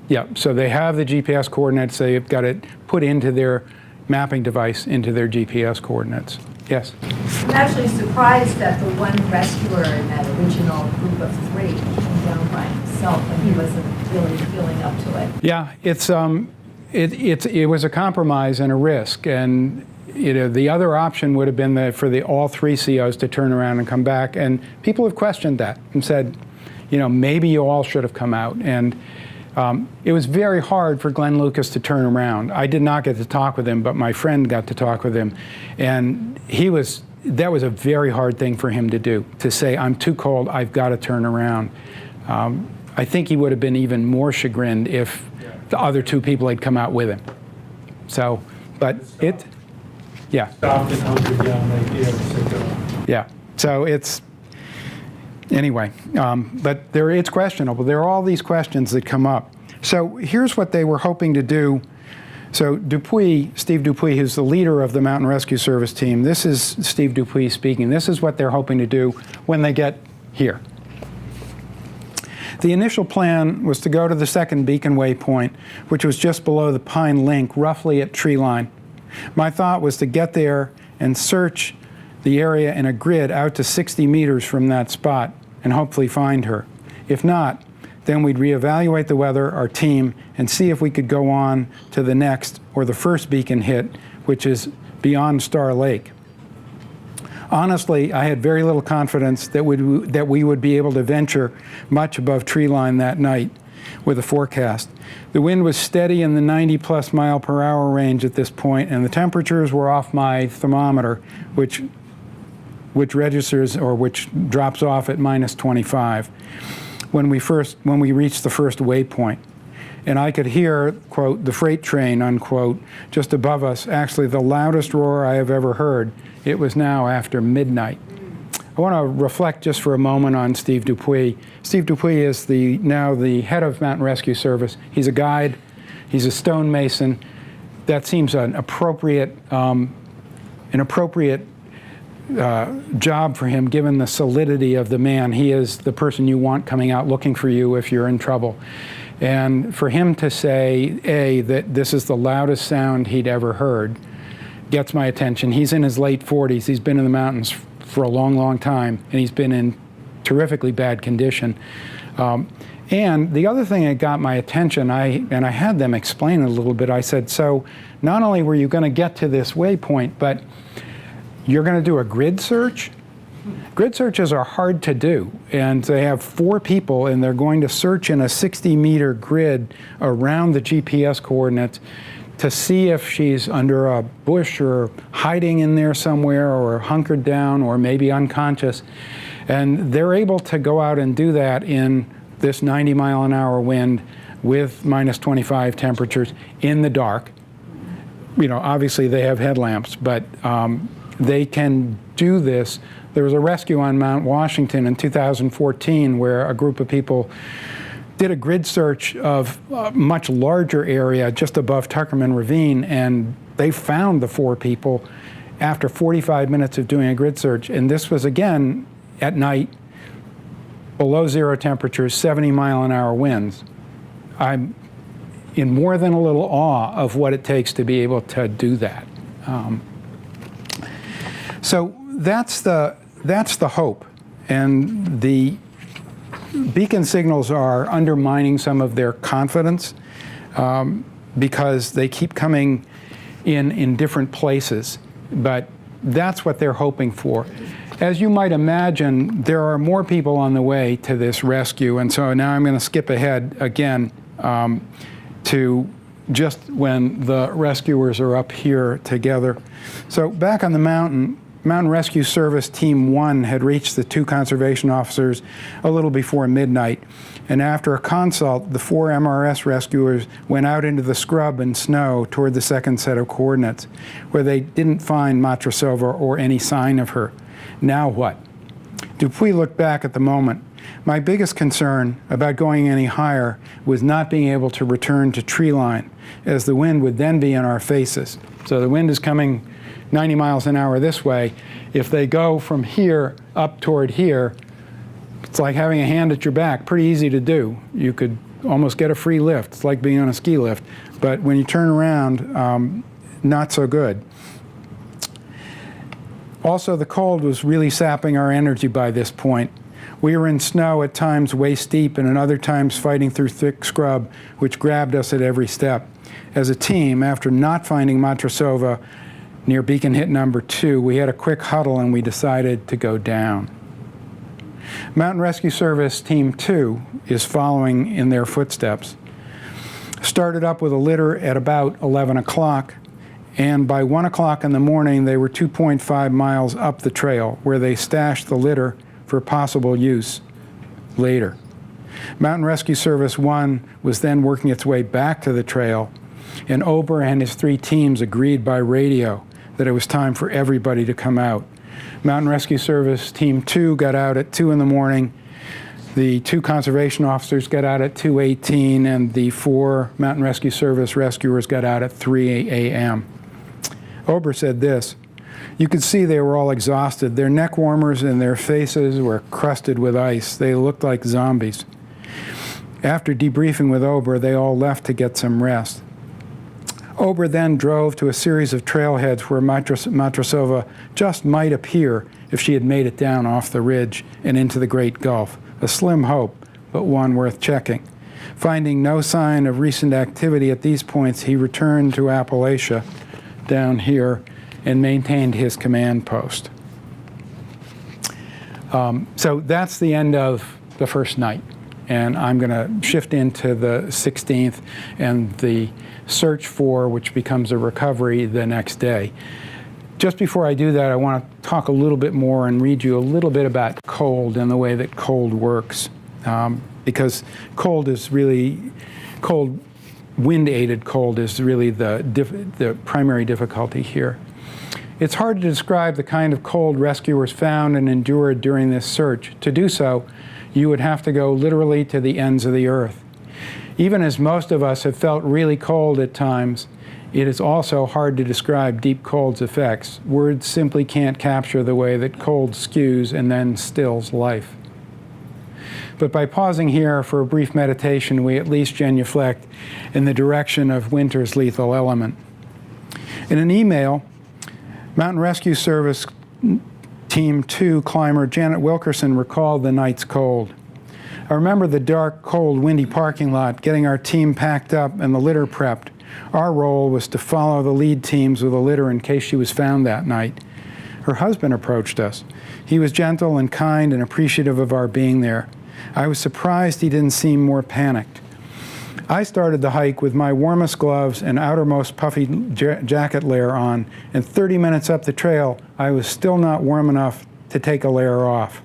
Yep. So they have the GPS coordinates. They've got it put into their mapping device, into their GPS coordinates. Yes. I'm actually surprised that the one rescuer in that original group of 3 came down by himself and he wasn't really feeling up to it. Yeah, it was a compromise and a risk, and the other option would have been for all 3 COs to turn around and come back, and people have questioned that and said, maybe you all should have come out. And it was very hard for Glenn Lucas to turn around. I did not get to talk with him, but my friend got to talk with him, and that was a very hard thing for him to do, to say, I'm too cold, I've got to turn around. I think he would have been even more chagrined if the other 2 people had come out with him. So, but yeah. Stopped and hunkered down right there and said, "Go." Yeah. So anyway, but it's questionable. There are all these questions that come up. So here's what they were hoping to do. So Steve Dupuis, who's the leader of the Mountain Rescue Service team, this is Steve Dupuis speaking. This is what they're hoping to do when they get here. The initial plan was to go to the second beacon waypoint, which was just below the Pine Link, roughly at tree line. My thought was to get there and search the area in a grid out to 60 meters from that spot and hopefully find her. If not, then we'd reevaluate the weather, our team, and see if we could go on to the next or the first beacon hit, which is beyond Star Lake. Honestly, I had very little confidence that we would be able to venture much above tree line that night with the forecast. The wind was steady in the 90+ mile per hour range at this point, and the temperatures were off my thermometer, which registers or which drops off at -25 when we reached the first waypoint. And I could hear, quote, the freight train, unquote, just above us, actually the loudest roar I have ever heard. It was now after midnight. I want to reflect just for a moment on Steve Dupuis. Steve Dupuis is now the head of Mountain Rescue Service. He's a guide. He's a stonemason. That seems an appropriate job for him, given the solidity of the man. He is the person you want coming out looking for you if you're in trouble. And for him to say, that this is the loudest sound he'd ever heard, gets my attention. He's in his late 40s. He's been in the mountains for a long, long time, and he's been in terrifically bad condition. And the other thing that got my attention, I had them explain it a little bit. I said, so not only were you going to get to this waypoint, but you're going to do a grid search? Grid searches are hard to do, and they have 4 people, and they're going to search in a 60-meter grid around the GPS coordinates to see if she's under a bush or hiding in there somewhere or hunkered down or maybe unconscious. And they're able to go out and do that in this 90-mile-an-hour wind with -25 temperatures in the dark. Obviously they have headlamps, but they can do this. There was a rescue on Mount Washington in 2014 where a group of people did a grid search of a much larger area just above Tuckerman Ravine, and they found the 4 people after 45 minutes of doing a grid search. And this was, again, at night, below 0 temperatures, 70-mile-an-hour winds. I'm in more than a little awe of what it takes to be able to do that. So that's the hope, and the beacon signals are undermining some of their confidence because they keep coming in different places. But that's what they're hoping for. As you might imagine, there are more people on the way to this rescue, and so now I'm going to skip ahead again to just when the rescuers are up here together. So back on the mountain, Mountain Rescue Service Team 1 had reached the 2 conservation officers a little before midnight, and after a consult, the 4 MRS rescuers went out into the scrub and snow toward the second set of coordinates, where they didn't find Matrosova or any sign of her. Now what? Dupuy looked back at the moment. My biggest concern about going any higher was not being able to return to tree line, as the wind would then be in our faces. So the wind is coming 90 miles an hour this way. If they go from here up toward here, it's like having a hand at your back. Pretty easy to do. You could almost get a free lift. It's like being on a ski lift. But when you turn around, not so good. Also, the cold was really sapping our energy by this point. We were in snow at times waist deep and at other times fighting through thick scrub, which grabbed us at every step. As a team, after not finding Matrosova near beacon hit number 2, we had a quick huddle and we decided to go down. Mountain Rescue Service Team 2 is following in their footsteps. Started up with a litter at about 11 o'clock, and by 1 o'clock in the morning they were 2.5 miles up the trail, where they stashed the litter for possible use later. Mountain Rescue Service 1 was then working its way back to the trail, and Ober and his 3 teams agreed by radio that it was time for everybody to come out. Mountain Rescue Service Team 2 got out at 2 in the morning. The 2 conservation officers got out at 2:18, and the 4 Mountain Rescue Service rescuers got out at 3 a.m. Ober said this: "You could see they were all exhausted. Their neck warmers and their faces were crusted with ice. They looked like zombies." After debriefing with Ober, they all left to get some rest. Ober then drove to a series of trailheads where Matrosova just might appear if she had made it down off the ridge and into the Great Gulf. A slim hope, but one worth checking. Finding no sign of recent activity at these points, he returned to Appalachia down here and maintained his command post. So that's the end of the first night. And I'm going to shift into the 16th and the search for, which becomes a recovery the next day. Just before I do that, I want to talk a little bit more and read you a little bit about cold and the way that cold works. Because cold is really, wind-aided cold is really the primary difficulty here. It's hard to describe the kind of cold rescuers found and endured during this search. To do so, you would have to go literally to the ends of the earth. Even as most of us have felt really cold at times, it is also hard to describe deep cold's effects. Words simply can't capture the way that cold skews and then stills life. But by pausing here for a brief meditation, we at least genuflect in the direction of winter's lethal element. In an email, Mountain Rescue Service Team 2 climber Janet Wilkerson recalled the night's cold. "I remember the dark, cold, windy parking lot, getting our team packed up and the litter prepped. Our role was to follow the lead teams with a litter in case she was found that night. Her husband approached us. He was gentle and kind and appreciative of our being there. I was surprised he didn't seem more panicked. I started the hike with my warmest gloves and outermost puffy jacket layer on, and 30 minutes up the trail, I was still not warm enough to take a layer off,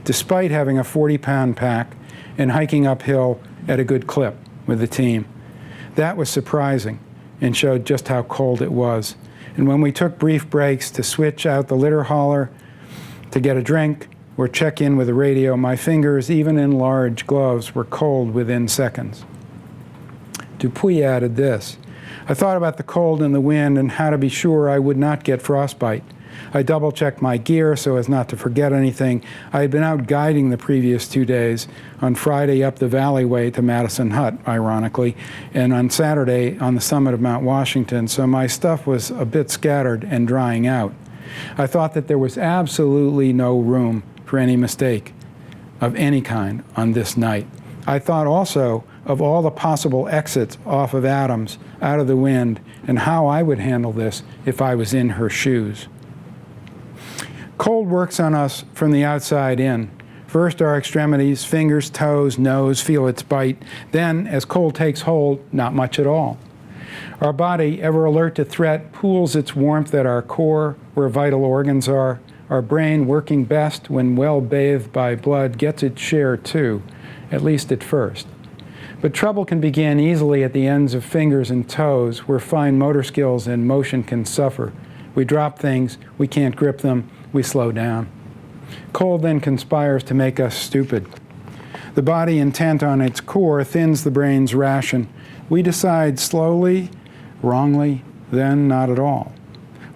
despite having a 40-pound pack and hiking uphill at a good clip with the team. That was surprising and showed just how cold it was. And when we took brief breaks to switch out the litter hauler, to get a drink, or check in with the radio, my fingers, even in large gloves, were cold within seconds." Dupuy added this: "I thought about the cold and the wind and how to be sure I would not get frostbite. I double-checked my gear so as not to forget anything. I had been out guiding the previous 2 days, on Friday up the valleyway to Madison Hut, ironically, and on Saturday on the summit of Mount Washington, so my stuff was a bit scattered and drying out. I thought that there was absolutely no room for any mistake of any kind on this night. I thought also of all the possible exits off of Adams, out of the wind, and how I would handle this if I was in her shoes." Cold works on us from the outside in. First, our extremities, fingers, toes, nose, feel its bite. Then, as cold takes hold, not much at all. Our body, ever alert to threat, pools its warmth at our core, where vital organs are. Our brain, working best when well bathed by blood, gets its share too, at least at first. But trouble can begin easily at the ends of fingers and toes, where fine motor skills and motion can suffer. We drop things, we can't grip them, we slow down. Cold then conspires to make us stupid. The body, intent on its core, thins the brain's ration. We decide slowly, wrongly, then not at all.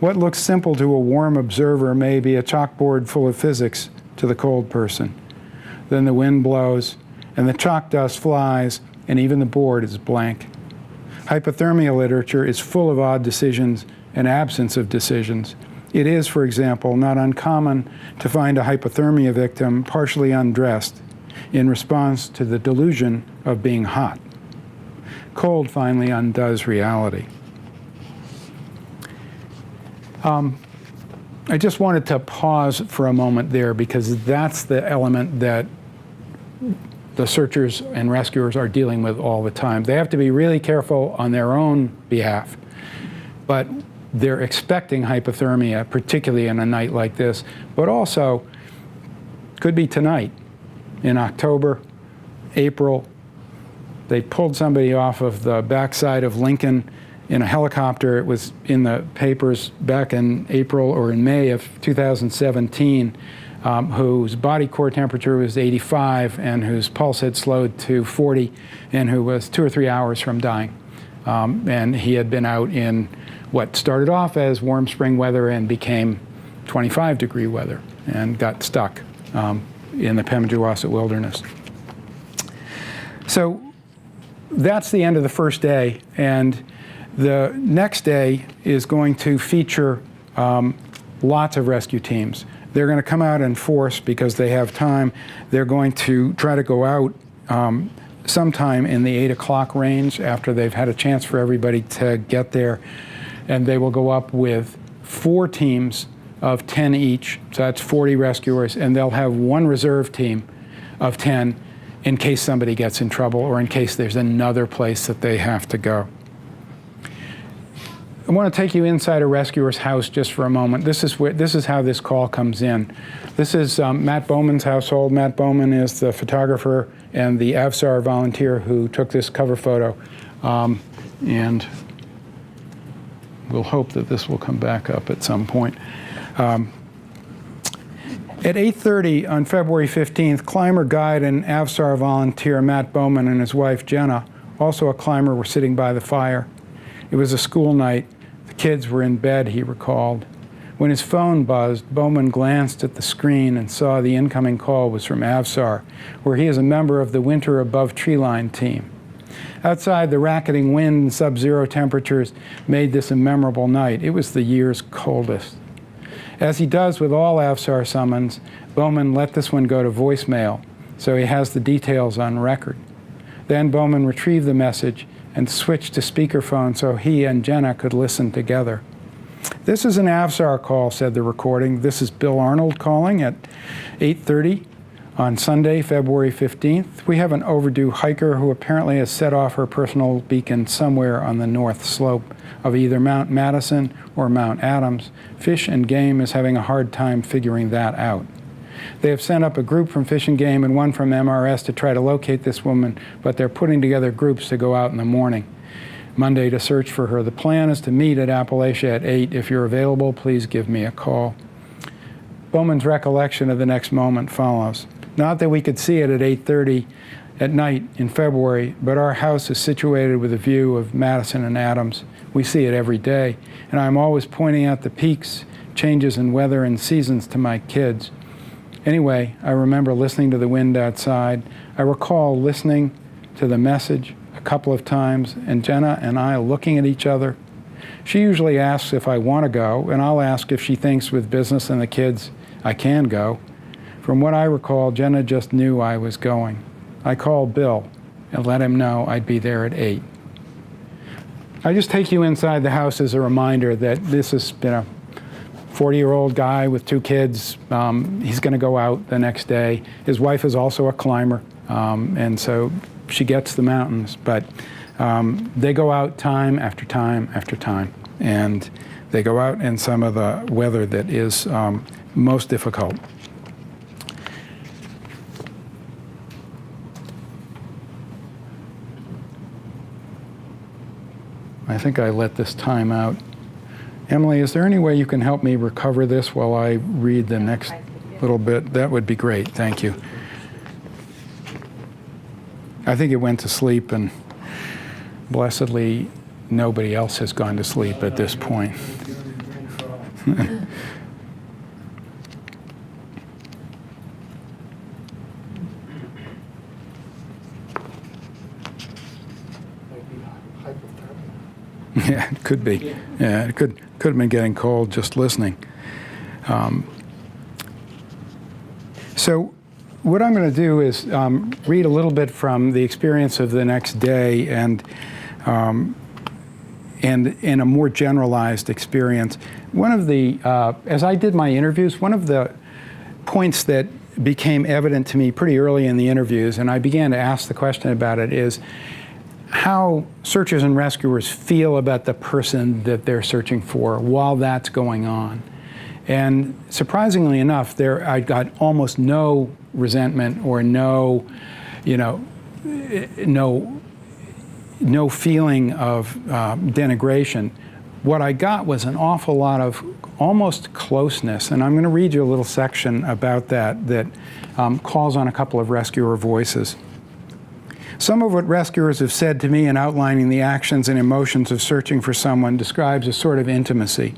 What looks simple to a warm observer may be a chalkboard full of physics to the cold person. Then the wind blows, and the chalk dust flies, and even the board is blank. Hypothermia literature is full of odd decisions and absence of decisions. It is, for example, not uncommon to find a hypothermia victim partially undressed in response to the delusion of being hot. Cold finally undoes reality. I just wanted to pause for a moment there because that's the element that the searchers and rescuers are dealing with all the time. They have to be really careful on their own behalf, but they're expecting hypothermia, particularly in a night like this, but also could be tonight, in October, April. They pulled somebody off of the backside of Lincoln in a helicopter. It was in the papers back in April or in May of 2017, whose body core temperature was 85 and whose pulse had slowed to 40 and who was 2 or 3 hours from dying. And he had been out in what started off as warm spring weather and became 25-degree weather and got stuck in the Pemigewasset Wilderness. So that's the end of the first day, and the next day is going to feature lots of rescue teams. They're going to come out in force because they have time. They're going to try to go out sometime in the 8 o'clock range after they've had a chance for everybody to get there. And they will go up with 4 teams of 10 each, so that's 40 rescuers, and they'll have 1 reserve team of 10 in case somebody gets in trouble or in case there's another place that they have to go. I want to take you inside a rescuer's house just for a moment. This is how this call comes in. This is Matt Bowman's household. Matt Bowman is the photographer and the AVSAR volunteer who took this cover photo. And we'll hope that this will come back up at some point. At 8:30 on February 15th, climber, guide, and AVSAR volunteer Matt Bowman and his wife Jenna, also a climber, were sitting by the fire. It was a school night. The kids were in bed, he recalled. When his phone buzzed, Bowman glanced at the screen and saw the incoming call was from AVSAR, where he is a member of the Winter Above Treeline team. Outside, the racketing wind and sub-zero temperatures made this a memorable night. It was the year's coldest. As he does with all AVSAR summons, Bowman let this one go to voicemail, so he has the details on record. Then Bowman retrieved the message and switched to speakerphone so he and Jenna could listen together. "This is an AVSAR call," said the recording. "This is Bill Arnold calling at 8:30 on Sunday, February 15th. We have an overdue hiker who apparently has set off her personal beacon somewhere on the north slope of either Mount Madison or Mount Adams. Fish and Game is having a hard time figuring that out. They have sent up a group from Fish and Game and one from MRS to try to locate this woman, but they're putting together groups to go out in the morning Monday to search for her. The plan is to meet at Appalachia at 8. If you're available, please give me a call." Bowman's recollection of the next moment follows. "Not that we could see it at 8:30 at night in February, but our house is situated with a view of Madison and Adams. We see it every day, and I'm always pointing out the peaks, changes in weather and seasons to my kids. Anyway, I remember listening to the wind outside. I recall listening to the message a couple of times, and Jenna and I looking at each other. She usually asks if I want to go, and I'll ask if she thinks with business and the kids I can go. From what I recall, Jenna just knew I was going. I called Bill and let him know I'd be there at 8. I just take you inside the house as a reminder that this has been a 40-year-old guy with 2 kids. He's going to go out the next day. His wife is also a climber, and so she gets the mountains. But they go out time after time after time, and they go out in some of the weather that is most difficult. I think I let this time out. Emily, is there any way you can help me recover this while I read the next little bit? That would be great. Thank you. I think it went to sleep, and blessedly, nobody else has gone to sleep at this point. Yeah, it could be. Yeah, it could have been getting cold just listening. So what I'm going to do is read a little bit from the experience of the next day and in a more generalized experience. One of the, as I did my interviews, one of the points that became evident to me pretty early in the interviews, and I began to ask the question about it, is how searchers and rescuers feel about the person that they're searching for while that's going on. And surprisingly enough, I got almost no resentment or no feeling of denigration. What I got was an awful lot of almost closeness, and I'm going to read you a little section about that calls on a couple of rescuer voices. Some of what rescuers have said to me in outlining the actions and emotions of searching for someone describes a sort of intimacy.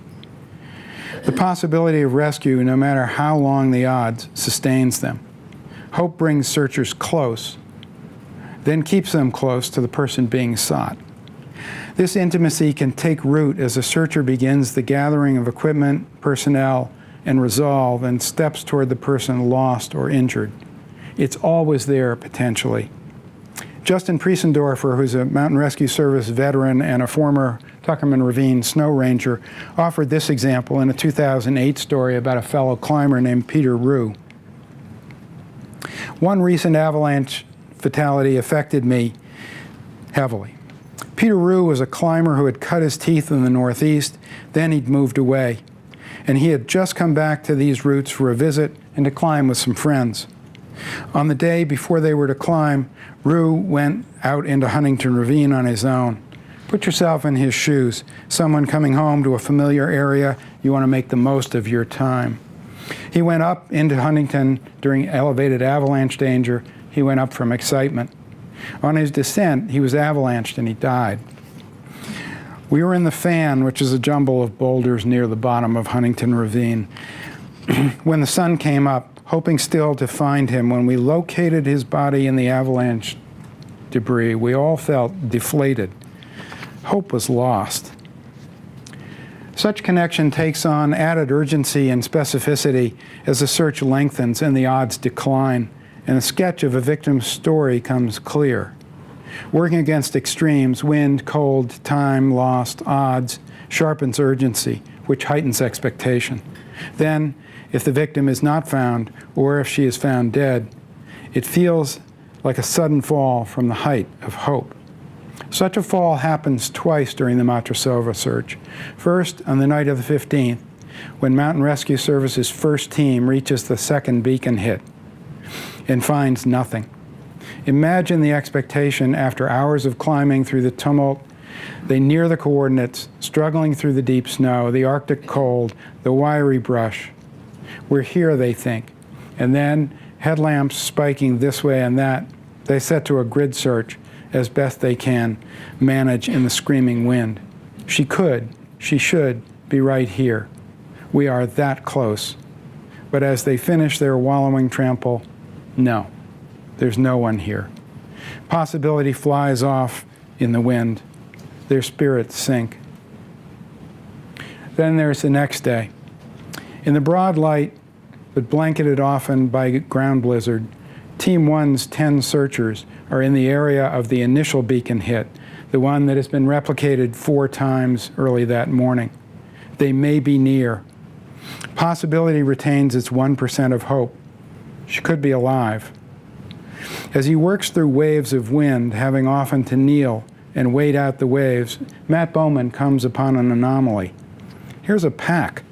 The possibility of rescue, no matter how long the odds, sustains them. Hope brings searchers close, then keeps them close to the person being sought. This intimacy can take root as a searcher begins the gathering of equipment, personnel, and resolve and steps toward the person lost or injured. It's always there, potentially. Justin Priesendorfer, who's a Mountain Rescue Service veteran and a former Tuckerman Ravine snow ranger, offered this example in a 2008 story about a fellow climber named Peter Rue. One recent avalanche fatality affected me heavily. Peter Rue was a climber who had cut his teeth in the Northeast, then he'd moved away. And he had just come back to these routes for a visit and to climb with some friends. On the day before they were to climb, Rue went out into Huntington Ravine on his own. Put yourself in his shoes. Someone coming home to a familiar area, you want to make the most of your time. He went up into Huntington during elevated avalanche danger. He went up from excitement. On his descent, he was avalanched and he died. We were in the Fan, which is a jumble of boulders near the bottom of Huntington Ravine. When the sun came up, hoping still to find him, when we located his body in the avalanche debris, we all felt deflated. Hope was lost. Such connection takes on added urgency and specificity as the search lengthens and the odds decline, and a sketch of a victim's story comes clear. Working against extremes, wind, cold, time, lost, odds, sharpens urgency, which heightens expectation. Then, if the victim is not found, or if she is found dead, it feels like a sudden fall from the height of hope. Such a fall happens twice during the Matrasova search. First, on the night of the 15th, when Mountain Rescue Service's first team reaches the second beacon hit and finds nothing. Imagine the expectation after hours of climbing through the tumult. They near the coordinates, struggling through the deep snow, the Arctic cold, the wiry brush. We're here, they think. And then, headlamps spiking this way and that, they set to a grid search as best they can manage in the screaming wind. She should be right here. We are that close. But as they finish their wallowing trample, no, there's no one here. Possibility flies off in the wind. Their spirits sink. Then there's the next day. In the broad light, but blanketed often by ground blizzard, Team 1's 10 searchers are in the area of the initial beacon hit, the one that has been replicated 4 times early that morning. They may be near. Possibility retains its 1% of hope. She could be alive. As he works through waves of wind, having often to kneel and wait out the waves, Matt Bowman comes upon an anomaly. Here's a pack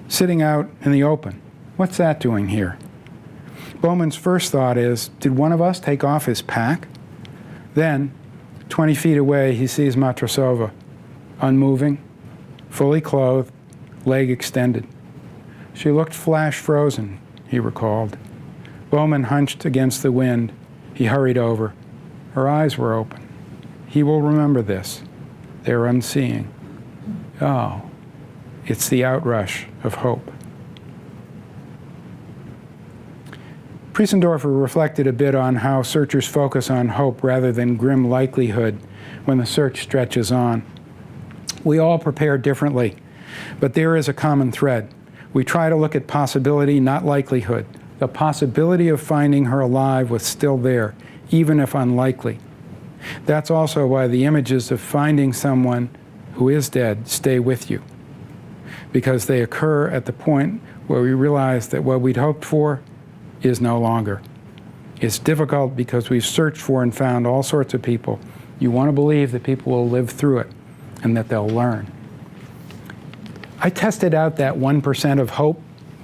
sitting out in the open. What's that doing here? Bowman's first thought is, did one of us take off his pack? Then, 20 feet away, he sees Matrosova, unmoving, fully clothed, leg extended. She looked flash frozen, he recalled. Bowman hunched against the wind. He hurried over. Her eyes were open. He will remember this. They're unseeing. Oh, it's the outrush of hope. Priesendorfer reflected a bit on how searchers focus on hope rather than grim likelihood when the search stretches on. We all prepare differently, but there is a common thread. We try to look at possibility, not likelihood. The possibility of finding her alive was still there, even if unlikely. That's also why the images of finding someone who is dead stay with you, because they occur at the point where we realize that what we'd hoped for is no longer. It's difficult because we've searched for and found all sorts of people. You want to believe that people will live through it and that they'll learn. I tested out that 1% of hope,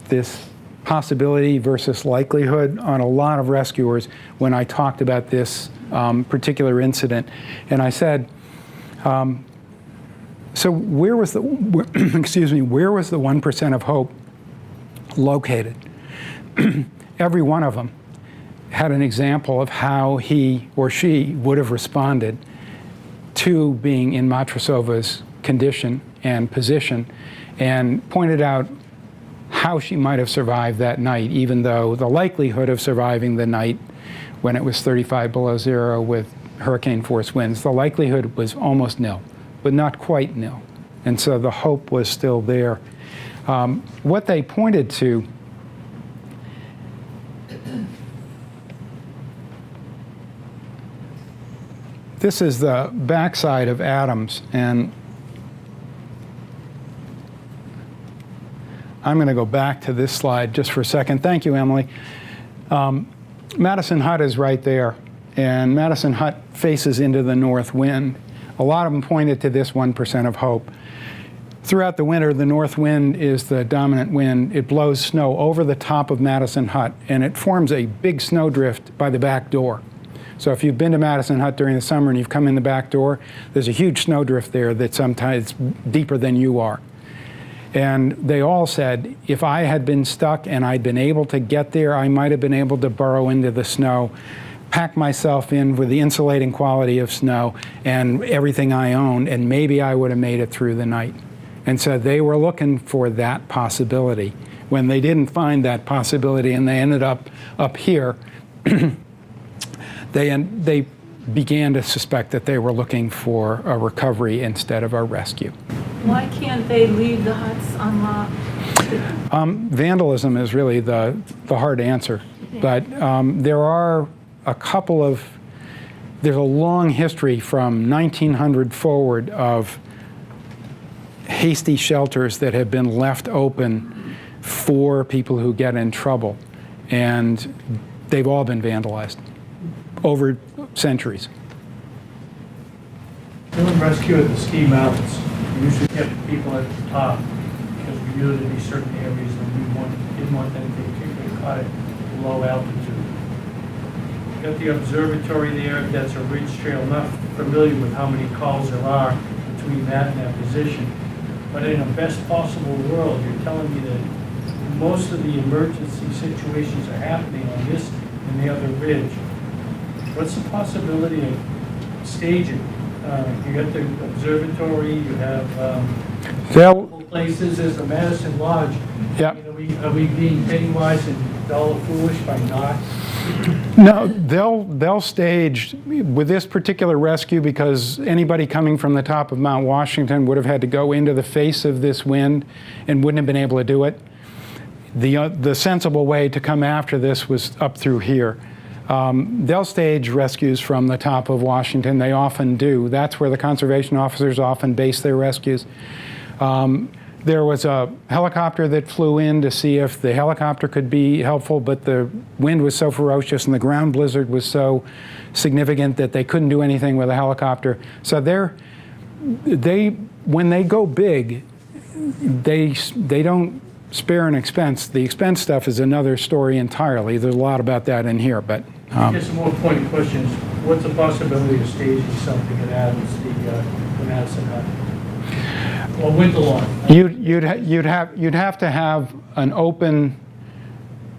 this possibility versus likelihood, on a lot of rescuers when I talked about this particular incident. And I said, so where was the, where was the 1% of hope located? Every one of them had an example of how he or she would have responded to being in Matrosova's condition and position, and pointed out how she might have survived that night, even though the likelihood of surviving the night when it was 35 below zero with hurricane force winds, the likelihood was almost nil, but not quite nil. And so the hope was still there. What they pointed to, this is the backside of Adams, and I'm going to go back to this slide just for a second. Thank you, Emily. Madison Hut is right there, and Madison Hut faces into the north wind. A lot of them pointed to this 1% of hope. Throughout the winter, the north wind is the dominant wind. It blows snow over the top of Madison Hut, and it forms a big snowdrift by the back door. So if you've been to Madison Hut during the summer and you've come in the back door, there's a huge snowdrift there that sometimes deeper than you are. And they all said, if I had been stuck and I'd been able to get there, I might have been able to burrow into the snow, pack myself in with the insulating quality of snow and everything I owned, and maybe I would have made it through the night. And so they were looking for that possibility. When they didn't find that possibility and they ended up here, they began to suspect that they were looking for a recovery instead of a rescue. Why can't they leave the huts unlocked? Vandalism is really the hard answer. But there are a couple of, there's a long history from 1900 forward of hasty shelters that have been left open for people who get in trouble. And they've all been vandalized over centuries. Doing rescue at the ski mountains, we usually kept people at the top because we knew there'd be certain areas that we didn't want them to get caught at low altitude. You got the observatory there, that's a ridge trail, not familiar with how many calls there are between that and that position. But in a best possible world, you're telling me that most of the emergency situations are happening on this and the other ridge. What's the possibility of staging? You got the observatory, you have multiple places, there's the Madison Lodge. Yep. Are we being penny wise and dollar foolish by not? No, they'll stage with this particular rescue, because anybody coming from the top of Mount Washington would have had to go into the face of this wind and wouldn't have been able to do it. The sensible way to come after this was up through here. They'll stage rescues from the top of Washington. They often do. That's where the conservation officers often base their rescues. There was a helicopter that flew in to see if the helicopter could be helpful, but the wind was so ferocious and the ground blizzard was so significant that they couldn't do anything with a helicopter. So when they go big, they don't spare an expense. The expense stuff is another story entirely. There's a lot about that in here, but Just some more pointed questions. What's the possibility of staging something at Adams, the Madison Hut? Or Winter Lawn? you'd have to have an open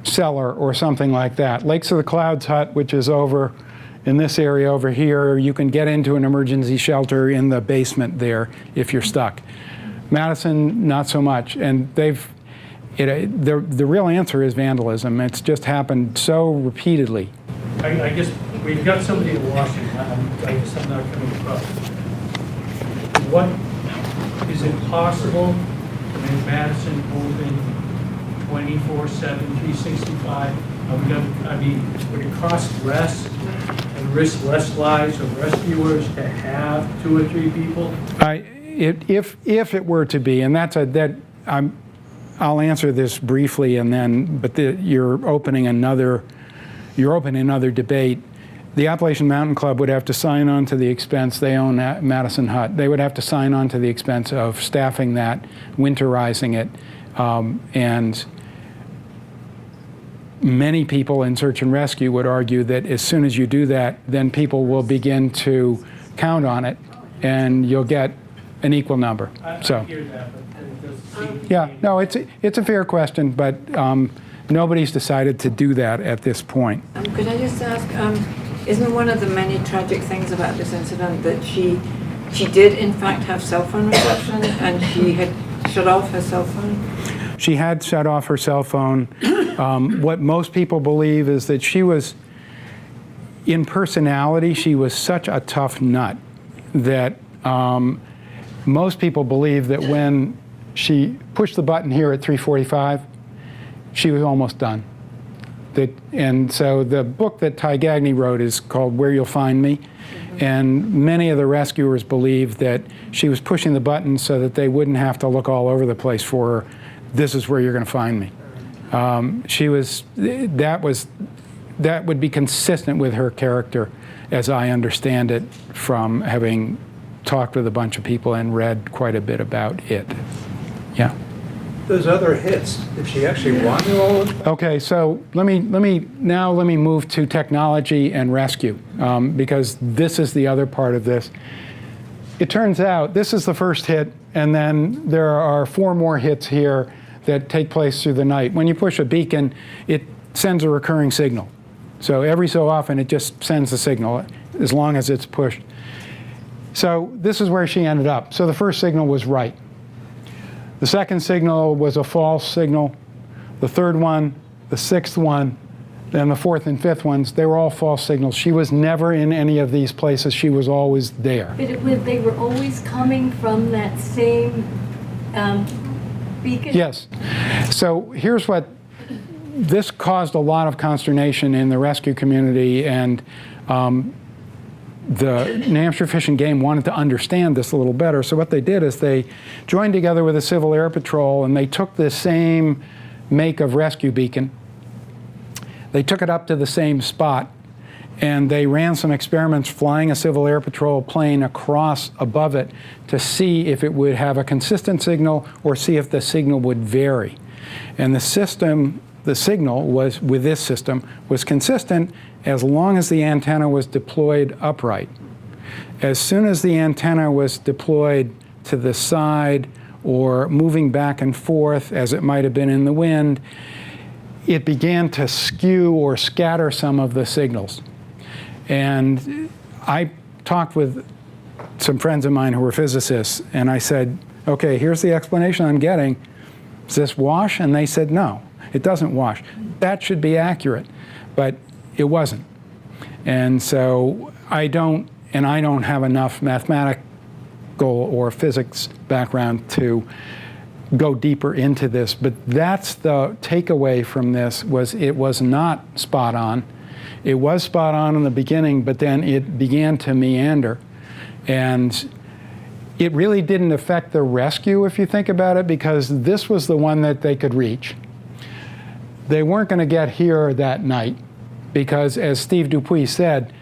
cellar or something like that. Lakes of the Clouds Hut, which is over in this area over here, you can get into an emergency shelter in the basement there if you're stuck. Madison, not so much, and the real answer is vandalism. It's just happened so repeatedly. I guess we've got somebody in Washington, I guess I'm not coming across. What, is it possible to make Madison open 24/7, 365? Would it cost less and risk less lives of rescuers to have 2 or 3 people? If it were to be, and I'll answer this briefly, and then, but you're opening another debate. The Appalachian Mountain Club would have to sign on to the expense. They own Madison Hut. They would have to sign on to the expense of staffing that, winterizing it, and many people in search and rescue would argue that as soon as you do that, then people will begin to count on it, and you'll get an equal number. I So, hear that, but it doesn't seem. yeah, no, it's a fair question, but nobody's decided to do that at this point. Could I just ask, isn't one of the many tragic things about this incident that she did in fact have cell phone reception and she had shut off her cell phone? She had shut off her cell phone. What most people believe is that she was, in personality, she was such a tough nut that most people believe that when she pushed the button here at 3:45, she was almost done. And so the book that Ty Gagney wrote is called Where You'll Find Me, and many of the rescuers believe that she was pushing the button so that they wouldn't have to look all over the place for her. This is where you're going to find me. That would be consistent with her character, as I understand it, from having talked with a bunch of people and read quite a bit about it. Yeah. Those other hits, did she actually wander all of them? Okay, so let me move to technology and rescue, because this is the other part of this. It turns out this is the first hit, and then there are 4 more hits here that take place through the night. When you push a beacon, it sends a recurring signal. So every so often it just sends a signal as long as it's pushed. So this is where she ended up. So the first signal was right. The second signal was a false signal. The third one, the sixth one, then the fourth and fifth ones, they were all false signals. She was never in any of these places. She was always there. But they were always coming from that same beacon? Yes. So here's what, this caused a lot of consternation in the rescue community, and the New Hampshire Fish and Game wanted to understand this a little better. So what they did is they joined together with the Civil Air Patrol, and they took the same make of rescue beacon. They took it up to the same spot, and they ran some experiments flying a Civil Air Patrol plane across above it to see if it would have a consistent signal or see if the signal would vary. And the signal was, with this system, was consistent as long as the antenna was deployed upright. As soon as the antenna was deployed to the side or moving back and forth, as it might have been in the wind, it began to skew or scatter some of the signals. And I talked with some friends of mine who were physicists, and I said, okay, here's the explanation I'm getting. Does this wash? And they said, no, it doesn't wash. That should be accurate, but it wasn't. And so I don't have enough mathematical or physics background to go deeper into this, but that's the takeaway from this, was it was not spot on. It was spot on in the beginning, but then it began to meander. And it really didn't affect the rescue, if you think about it, because this was the one that they could reach. They weren't going to get here that night because, as Steve Dupuis said,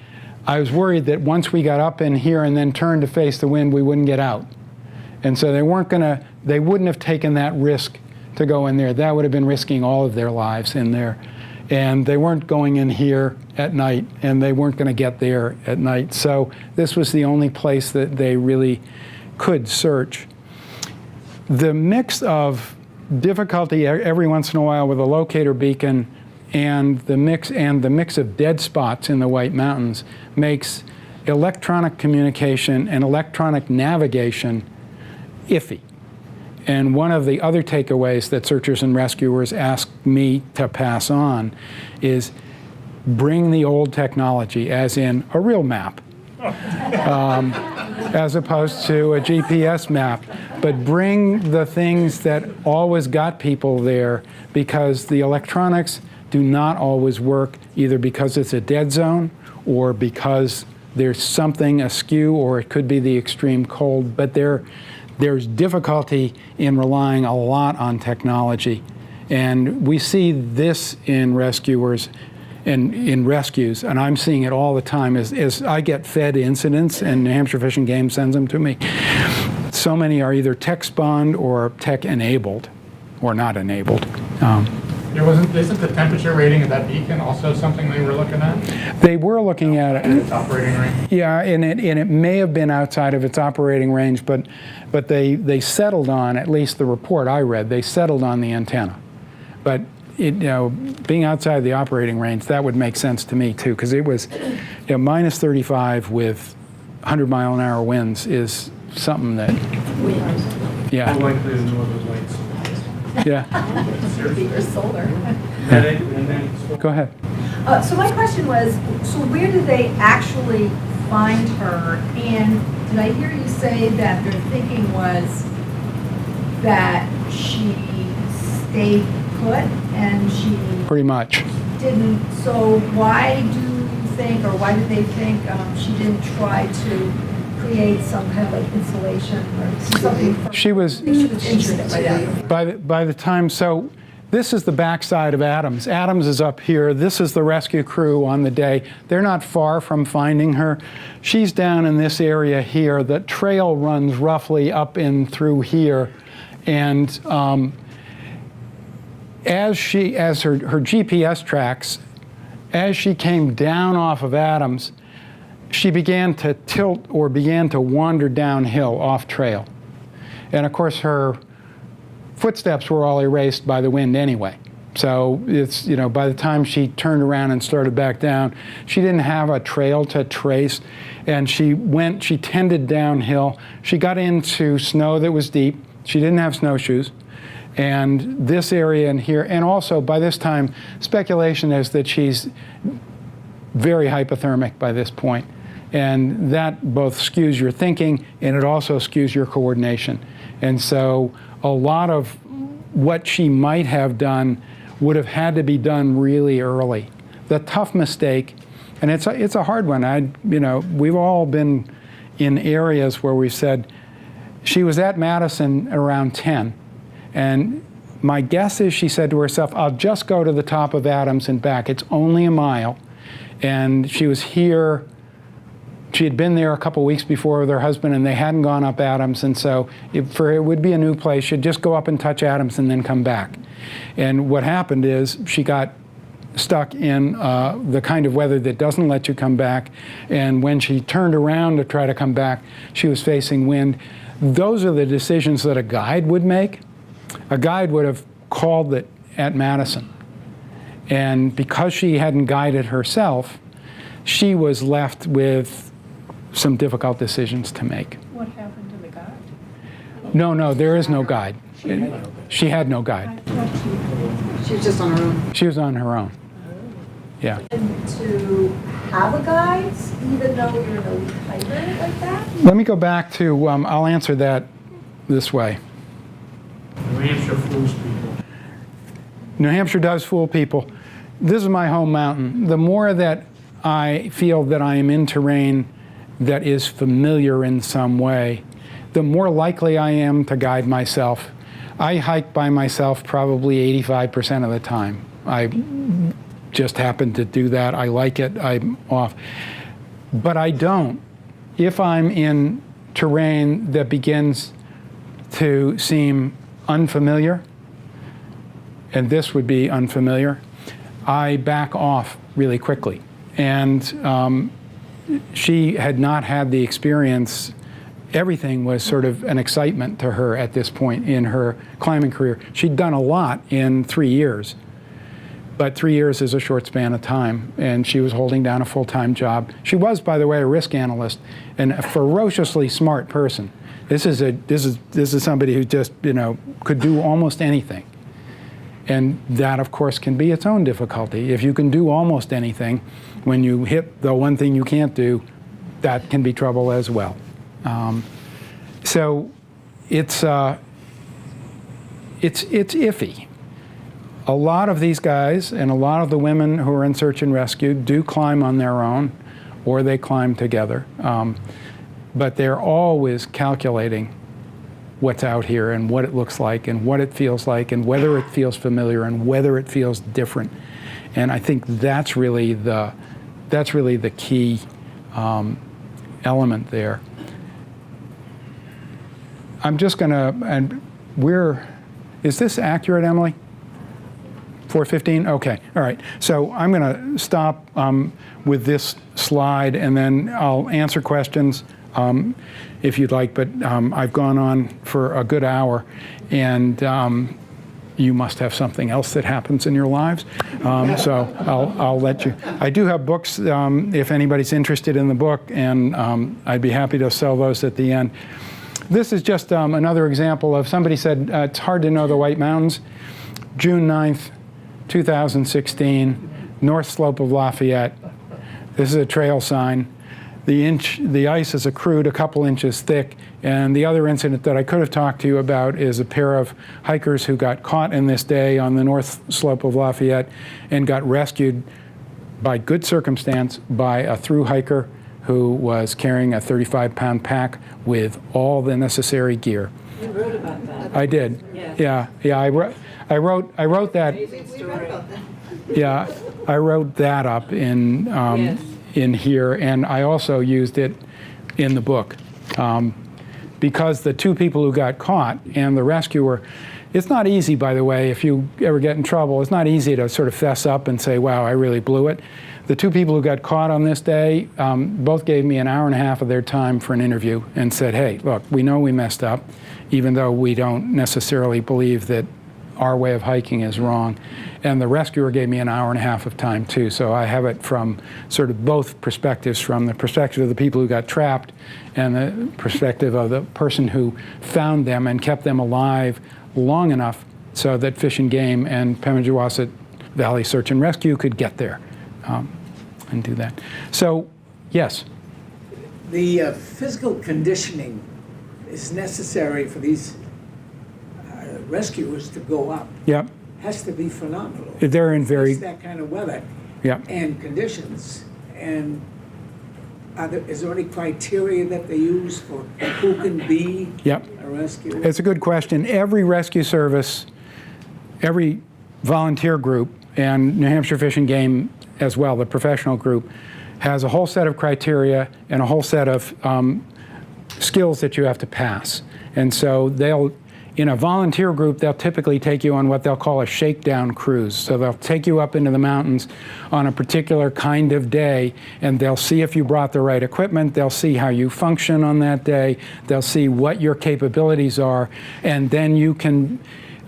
I was worried that once we got up in here and then turned to face the wind, we wouldn't get out. And so they wouldn't have taken that risk to go in there. That would have been risking all of their lives in there. And they weren't going in here at night, and they weren't going to get there at night. So this was the only place that they really could search. The mix of difficulty every once in a while with a locator beacon and the mix of dead spots in the White Mountains makes electronic communication and electronic navigation iffy. And one of the other takeaways that searchers and rescuers asked me to pass on is bring the old technology, as in a real map, as opposed to a GPS map. But bring the things that always got people there, because the electronics do not always work, either because it's a dead zone or because there's something askew, or it could be the extreme cold. But there's difficulty in relying a lot on technology. And we see this in rescuers and in rescues, and I'm seeing it all the time as I get fed incidents and New Hampshire Fish and Game sends them to me. So many are either tech spawned or tech enabled or not enabled. Isn't the temperature rating of that beacon also something they were looking at? They were looking at it. Its operating range? Yeah, and it may have been outside of its operating range, but they settled on, at least the report I read, they settled on the antenna. But being outside the operating range, that would make sense to me too, because it was minus 35 with 100-mile-an-hour winds is something that, yeah. More likely to know those lights. Yeah. Or solar. And then Go ahead. So my question was, so where did they actually find her? And did I hear you say that their thinking was that she stayed put and she Pretty much. didn't, so why do you think, or why did they think she didn't try to create some kind of like insulation or something? She was injured by that. by the time, so this is the backside of Adams. Adams is up here. This is the rescue crew on the day. They're not far from finding her. She's down in this area here. The trail runs roughly up in through here. And as her GPS tracks, as she came down off of Adams, she began to tilt or began to wander downhill off trail. And of course her footsteps were all erased by the wind anyway. So it's, by the time she turned around and started back down, she didn't have a trail to trace. And she tended downhill. She got into snow that was deep. She didn't have snowshoes. And this area in here, and also by this time, speculation is that she's very hypothermic by this point. And that both skews your thinking and it also skews your coordination. And so a lot of what she might have done would have had to be done really early. The tough mistake, and it's a hard one. We've all been in areas where we've said, she was at Madison around 10. And my guess is she said to herself, I'll just go to the top of Adams and back. It's only a mile. And she was here. She had been there a couple weeks before with her husband, and they hadn't gone up Adams, and so it would be a new place. She'd just go up and touch Adams and then come back. And what happened is she got stuck in the kind of weather that doesn't let you come back, and when she turned around to try to come back, she was facing wind. Those are the decisions that a guide would make. A guide would have called it at Madison. And because she hadn't guided herself, she was left with some difficult decisions to make. What happened to the guide? No, there is no guide. She had no guide. She was just on her own. She was on her own. Yeah. And to have a guide, even though you're an elite hiker like that? Let me go back to, I'll answer that this way. New Hampshire fools people. New Hampshire does fool people. This is my home mountain. The more that I feel that I am in terrain that is familiar in some way, the more likely I am to guide myself. I hike by myself probably 85% of the time. I just happen to do that. I like it. I'm off. But I don't if I'm in terrain that begins to seem unfamiliar, and this would be unfamiliar, I back off really quickly. And she had not had the experience. Everything was sort of an excitement to her at this point in her climbing career. She'd done a lot in 3 years, but 3 years is a short span of time, and she was holding down a full-time job. She was, by the way, a risk analyst and a ferociously smart person. This is somebody who just, could do almost anything. And that, of course, can be its own difficulty. If you can do almost anything, when you hit the one thing you can't do, that can be trouble as well. So it's iffy. A lot of these guys and a lot of the women who are in search and rescue do climb on their own, or they climb together. But they're always calculating what's out here and what it looks like and what it feels like and whether it feels familiar and whether it feels different. And I think that's really the key element there. I'm just gonna, is this accurate, Emily? 4:15? Okay, all right. So I'm gonna stop with this slide, and then I'll answer questions if you'd like, but I've gone on for a good hour, and you must have something else that happens in your lives. So I'll let you. I do have books if anybody's interested in the book, and I'd be happy to sell those at the end. This is just another example of somebody said, it's hard to know the White Mountains. June 9th, 2016, north slope of Lafayette. This is a trail sign. The ice is accrued a couple inches thick, and the other incident that I could have talked to you about is a pair of hikers who got caught in this day on the north slope of Lafayette and got rescued by good circumstance by a through hiker who was carrying a 35-pound pack with all the necessary gear. You wrote about that. I did. Yes. Yeah. I wrote that. Amazing We story. read about that. Yeah, I wrote that up in Yes. in here, and I also used it in the book because the two people who got caught and the rescuer. It's not easy, by the way, if you ever get in trouble, it's not easy to sort of fess up and say, wow, I really blew it. The two people who got caught on this day both gave me an hour and a half of their time for an interview and said, hey, look, we know we messed up, even though we don't necessarily believe that our way of hiking is wrong. And the rescuer gave me an hour and a half of time too. So I have it from sort of both perspectives, from the perspective of the people who got trapped and the perspective of the person who found them and kept them alive long enough so that Fish and Game and Pemigewasset Valley Search and Rescue could get there and do that. So, yes. The physical conditioning is necessary for these rescuers to go up. Yep. Has to be phenomenal. They're in very. It's that kind of weather. Yep. And conditions. And is there any criteria that they use for who can be Yep. a rescuer? It's a good question. Every rescue service, every volunteer group, and New Hampshire Fish and Game as well, the professional group, has a whole set of criteria and a whole set of skills that you have to pass. And so in a volunteer group, they'll typically take you on what they'll call a shakedown cruise. So they'll take you up into the mountains on a particular kind of day, and they'll see if you brought the right equipment, they'll see how you function on that day, they'll see what your capabilities are, and then you can,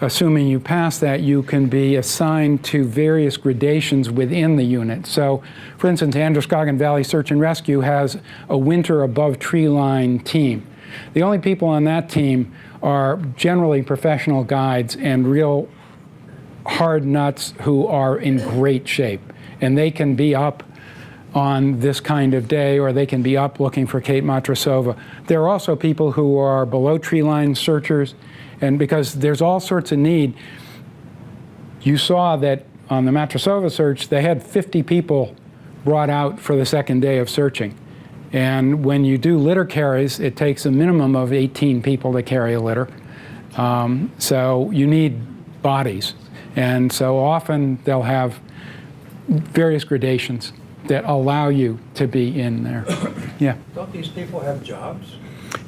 assuming you pass that, you can be assigned to various gradations within the unit. So, for instance, Androscoggin Valley Search and Rescue has a winter above tree line team. The only people on that team are generally professional guides and real hard nuts who are in great shape. And they can be up on this kind of day, or they can be up looking for Cape Matrosova. There are also people who are below tree line searchers, and because there's all sorts of need. You saw that on the Matrosova search, they had 50 people brought out for the second day of searching. And when you do litter carries, it takes a minimum of 18 people to carry a litter. So you need bodies. And so often they'll have various gradations that allow you to be in there. Yeah. Don't these people have jobs?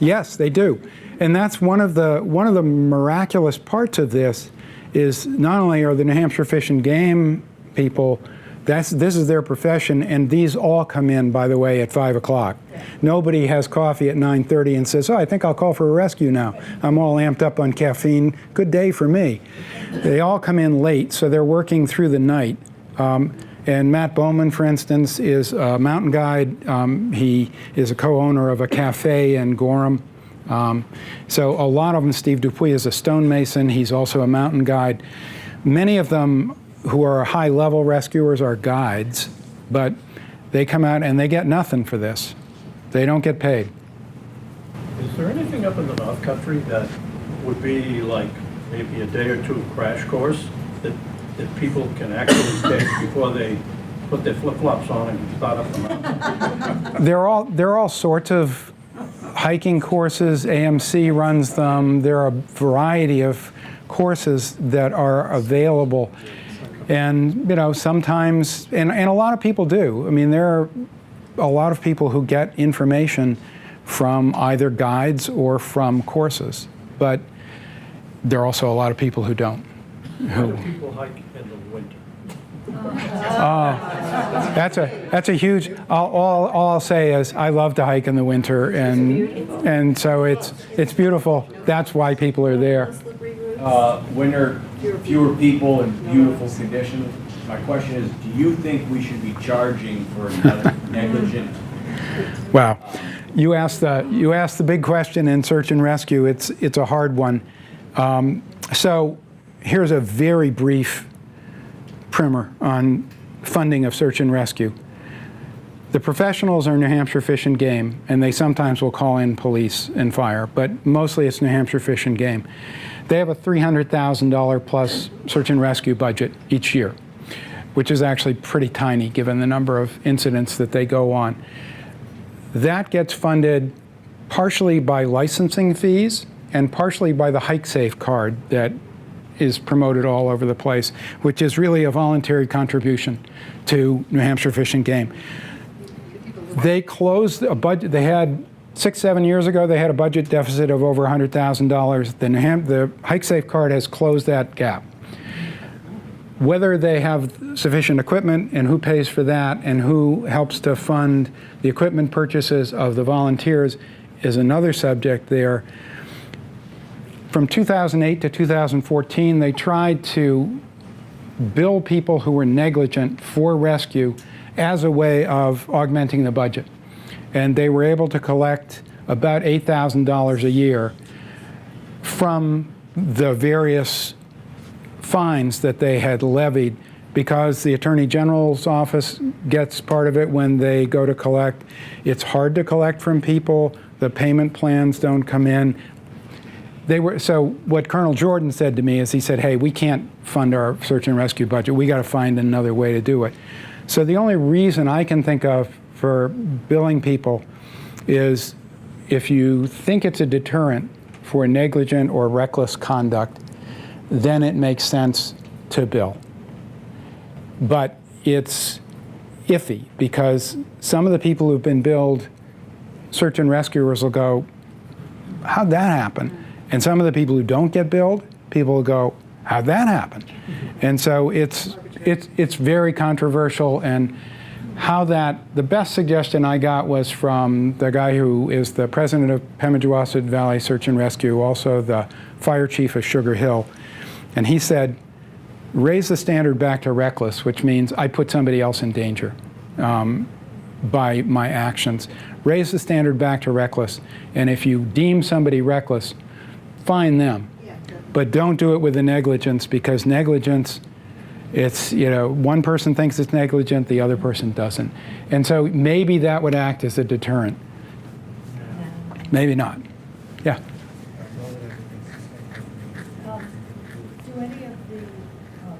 Yes, they do. And that's one of the miraculous parts of this is not only are the New Hampshire Fish and Game people, this is their profession, and these all come in, by the way, at 5 o'clock. Nobody has coffee at 9:30 and says, oh, I think I'll call for a rescue now. I'm all amped up on caffeine. Good day for me. They all come in late, so they're working through the night. And Matt Bowman, for instance, is a mountain guide. He is a co-owner of a cafe in Gorham. So a lot of them, Steve Dupuy is a stonemason. He's also a mountain guide. Many of them who are high-level rescuers are guides, but they come out and they get nothing for this. They don't get paid. Is there anything up in the North Country that would be like maybe a day or two crash course that people can actually take before they put their flip-flops on and start up the mountain? There are all sorts of hiking courses. AMC runs them. There are a variety of courses that are available. And, you know, sometimes, and a lot of people do. I mean, there are a lot of people who get information from either guides or from courses. But there are also a lot of people who don't. How do people hike in the winter? That's a huge. All I'll say is I love to hike in the winter, and so it's beautiful. That's why people are there. Winter, fewer people and beautiful conditions. My question is, do you think we should be charging for negligent? Wow, you asked the big question in search and rescue. It's a hard one. So here's a very brief primer on funding of search and rescue. The professionals are New Hampshire Fish and Game, and they sometimes will call in police and fire, but mostly it's New Hampshire Fish and Game. They have a $300,000 plus search and rescue budget each year, which is actually pretty tiny given the number of incidents that they go on. That gets funded partially by licensing fees and partially by the Hike Safe card that is promoted all over the place, which is really a voluntary contribution to New Hampshire Fish and Game. They closed a budget. They had 6-7 years ago, they had a budget deficit of over $100,000. The Hike Safe card has closed that gap. Whether they have sufficient equipment and who pays for that and who helps to fund the equipment purchases of the volunteers is another subject there. From 2008 to 2014, they tried to bill people who were negligent for rescue as a way of augmenting the budget. And they were able to collect about $8,000 a year from the various fines that they had levied, because the Attorney General's office gets part of it when they go to collect. It's hard to collect from people. The payment plans don't come in. So what Colonel Jordan said to me is he said, hey, we can't fund our search and rescue budget. We got to find another way to do it. So the only reason I can think of for billing people is if you think it's a deterrent for negligent or reckless conduct, then it makes sense to bill. But it's iffy because some of the people who've been billed, search and rescuers will go, how'd that happen? And some of the people who don't get billed, people will go, how'd that happen? And so it's very controversial. And the best suggestion I got was from the guy who is the president of Pemigewasset Valley Search and Rescue, also the fire chief of Sugar Hill. And he said, raise the standard back to reckless, which means I put somebody else in danger by my actions. Raise the standard back to reckless. And if you deem somebody reckless, fine them. But don't do it with the negligence, because negligence, it's, one person thinks it's negligent, the other person doesn't. And so maybe that would act as a deterrent. Maybe not. Yeah. Do any of the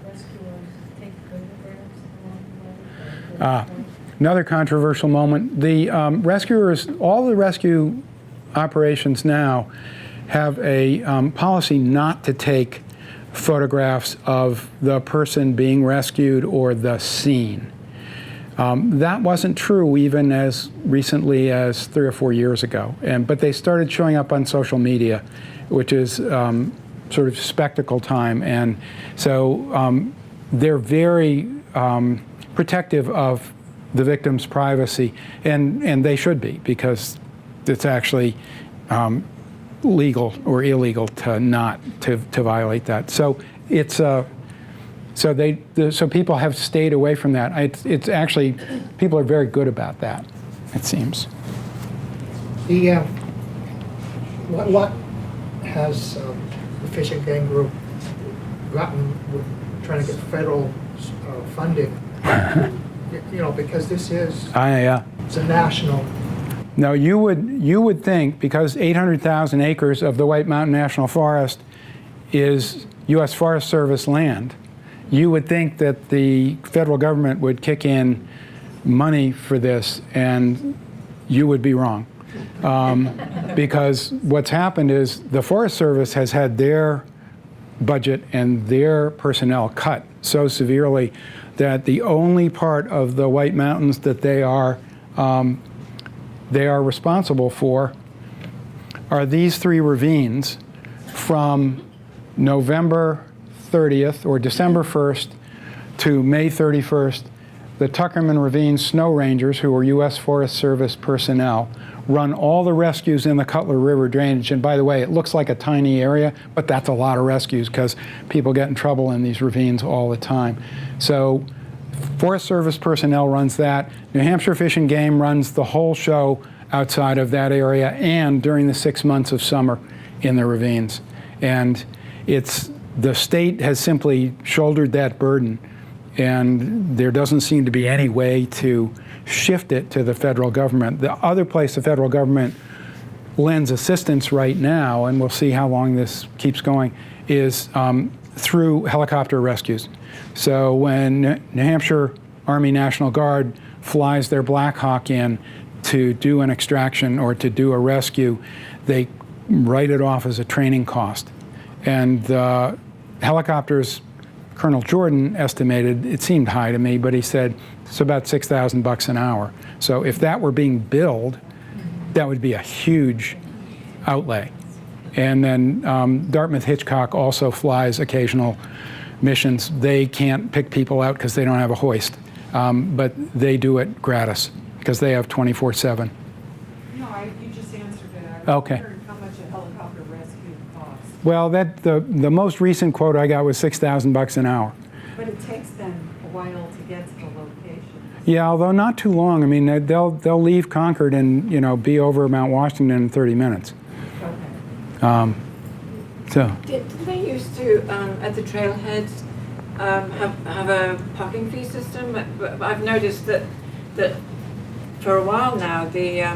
rescuers take photographs along the way? Another controversial moment, the rescuers, all the rescue operations now have a policy not to take photographs of the person being rescued or the scene. That wasn't true even as recently as 3 or 4 years ago, but they started showing up on social media, which is sort of spectacle time, and so they're very protective of the victim's privacy, and they should be, because it's actually legal or illegal to not to violate that. So it's so people have stayed away from that. It's actually, people are very good about that, it seems. The what has the Fish and Game Group gotten with trying to get federal funding? You know, because this is it's a national. No, you would think, because 800,000 acres of the White Mountain National Forest is U.S. Forest Service land, you would think that the federal government would kick in money for this, and you would be wrong. Because what's happened is the Forest Service has had their budget and their personnel cut so severely that the only part of the White Mountains that they are responsible for are these 3 ravines from November 30th or December 1st to May 31st. The Tuckerman Ravine Snow Rangers, who are U.S. Forest Service personnel, run all the rescues in the Cutler River drainage. And by the way, it looks like a tiny area, but that's a lot of rescues because people get in trouble in these ravines all the time. So Forest Service personnel runs that. New Hampshire Fish and Game runs the whole show outside of that area and during the 6 months of summer in the ravines. And the state has simply shouldered that burden, and there doesn't seem to be any way to shift it to the federal government. The other place the federal government lends assistance right now, and we'll see how long this keeps going, is through helicopter rescues. So when New Hampshire Army National Guard flies their Black Hawk in to do an extraction or to do a rescue, they write it off as a training cost. And the helicopters, Colonel Jordan estimated, it seemed high to me, but he said it's about $6,000 an hour. So if that were being billed, that would be a huge outlay. And then Dartmouth Hitchcock also flies occasional missions. They can't pick people out because they don't have a hoist, but they do it gratis because they have 24/7. No, you just answered it. Okay. I wondered how much a helicopter rescue costs. Well, the most recent quote I got was $6,000 an hour. But it takes them a while to get to the location. Yeah, although not too long. I mean, they'll leave Concord and be over Mount Washington in 30 minutes. Okay. So. Did they used to at the trailheads have a parking fee system? But I've noticed that for a while now the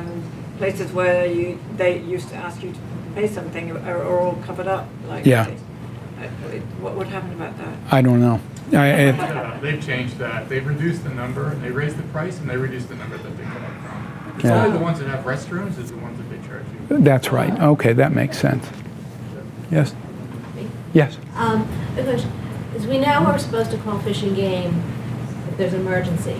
places where they used to ask you to pay something are all covered up. Like Yeah. What happened about that? I don't know. They've changed that. They've reduced the number, they raised the price, and they reduced the number that they collect from. It's Yeah. only the ones that have restrooms is the ones that they charge you. That's right. Okay, that makes sense. Yes? Yes. The question is, we now are supposed to call Fish and Game if there's an emergency.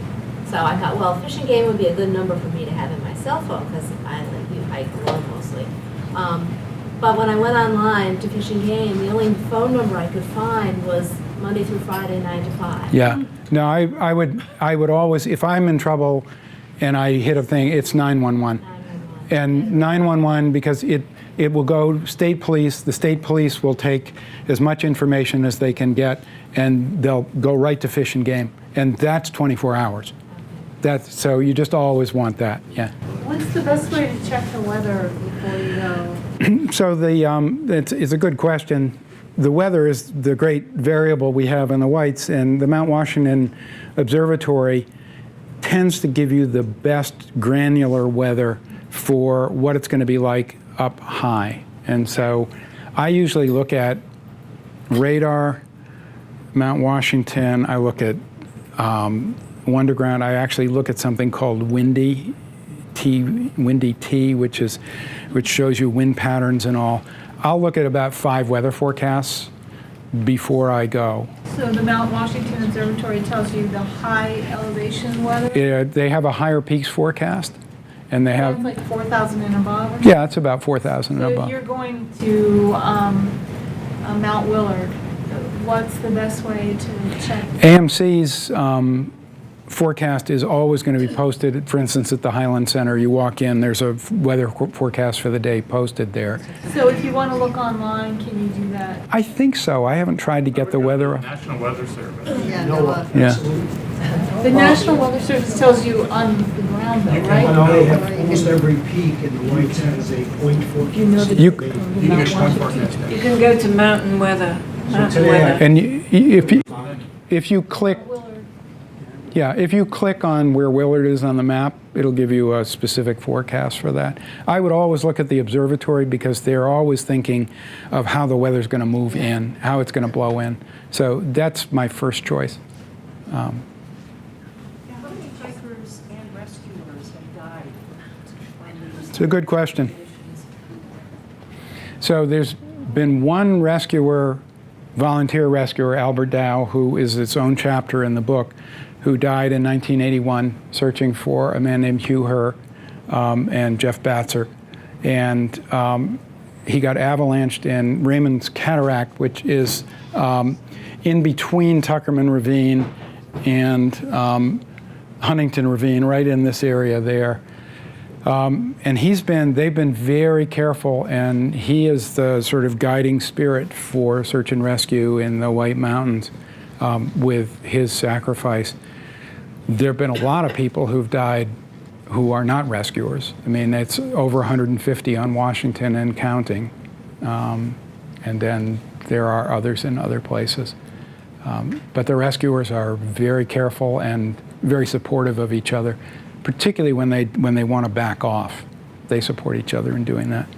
So I thought, well, Fish and Game would be a good number for me to have in my cell phone because I hike alone mostly. But when I went online to Fish and Game, the only phone number I could find was Monday through Friday, 9 to 5. Yeah. No, I would always, if I'm in trouble and I hit a thing, it's 911. 911. And 911, because it will go state police. The state police will take as much information as they can get, and they'll go right to Fish and Game. And that's 24 hours. So you just always want that, yeah. What's the best way to check the weather before you go? So it's a good question. The weather is the great variable we have in the Whites, and the Mount Washington Observatory tends to give you the best granular weather for what it's going to be like up high. And so I usually look at radar, Mount Washington, I look at Wonderground, I actually look at something called Windy T, which shows you wind patterns and all. I'll look at about 5 weather forecasts before I go. So the Mount Washington Observatory tells you the high elevation weather? They have a higher peaks forecast, and they have, That's like 4,000 and above? Or yeah, it's about 4,000 and so above. if you're going to Mount Willard, what's the best way to check? AMC's forecast is always going to be posted. For instance, at the Highland Center, you walk in, there's a weather forecast for the day posted there. So if you want to look online, can you do that? I think so. I haven't tried to get the weather. National Weather Service. Yeah, NOAA, Yeah. absolutely. The National Weather Service tells you on the ground though, right? Now they have almost every peak in the White has a point forecast. You know the- You- You can get one forecast. You can go to mountain weather. Mountain today I- weather. And if you click, yeah, if you click on where Willard is on the map, it'll give you a specific forecast for that. I would always look at the observatory because they're always thinking of how the weather's going to move in, how it's going to blow in. So that's my first choice. How many hikers and rescuers have died? It's a good question. So there's been one rescuer, volunteer rescuer, Albert Dow, who is its own chapter in the book, who died in 1981 searching for a man named Hugh Herr and Jeff Batzer. And he got avalanched in Raymond's Cataract, which is in between Tuckerman Ravine and Huntington Ravine, right in this area there. And they've been very careful, and he is the sort of guiding spirit for search and rescue in the White Mountains with his sacrifice. There have been a lot of people who've died who are not rescuers. I mean, it's over 150 on Washington and counting. And then there are others in other places. But the rescuers are very careful and very supportive of each other, particularly when they want to back off. They support each other in doing that.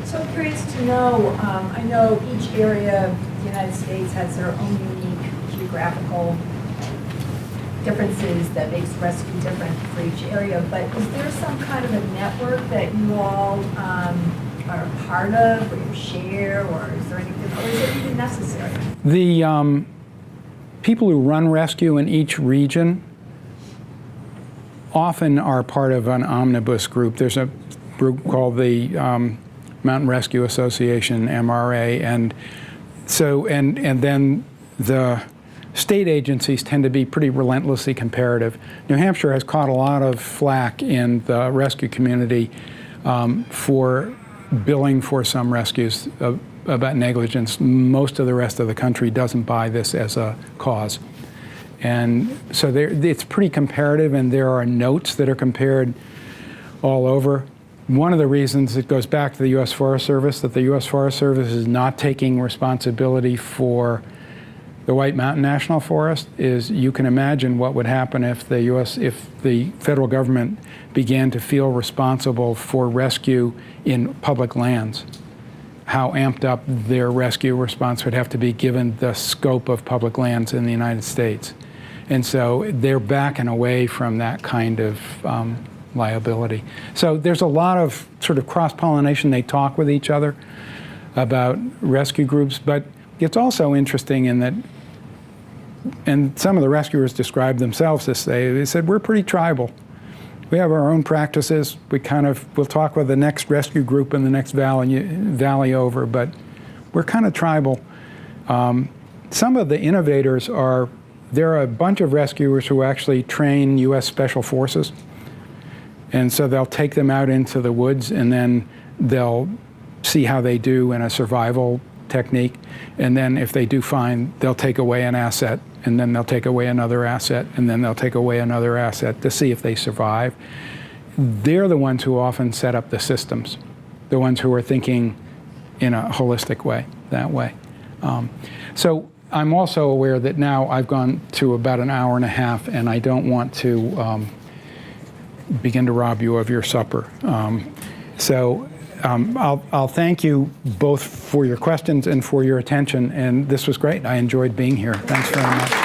So I'm curious to know, I know each area of the United States has their own unique geographical differences that makes rescue different for each area, but is there some kind of a network that you all are a part of, or you share, or is there anything, or is it even necessary? The people who run rescue in each region often are part of an omnibus group. There's a group called the Mountain Rescue Association, MRA, and so and then the state agencies tend to be pretty relentlessly comparative. New Hampshire has caught a lot of flack in the rescue community for billing for some rescues about negligence. Most of the rest of the country doesn't buy this as a cause. And so it's pretty comparative, and there are notes that are compared all over. One of the reasons it goes back to the U.S. Forest Service, that the U.S. Forest Service is not taking responsibility for the White Mountain National Forest, is you can imagine what would happen if the federal government began to feel responsible for rescue in public lands. How amped up their rescue response would have to be given the scope of public lands in the United States. And so they're backing away from that kind of liability. So there's a lot of sort of cross-pollination. They talk with each other about rescue groups, but it's also interesting in that, and some of the rescuers described themselves this way, they said, we're pretty tribal. We have our own practices. We'll talk with the next rescue group in the next valley over, but we're kind of tribal. Some of the innovators there are a bunch of rescuers who actually train U.S. Special Forces. And so they'll take them out into the woods, and then they'll see how they do in a survival technique. And then if they do fine, they'll take away an asset, and then they'll take away another asset, and then they'll take away another asset to see if they survive. They're the ones who often set up the systems, the ones who are thinking in a holistic way, that way. So I'm also aware that now I've gone to about an hour and a half, and I don't want to begin to rob you of your supper. I'll thank you both for your questions and for your attention, and this was great. I enjoyed being here. Thanks very much.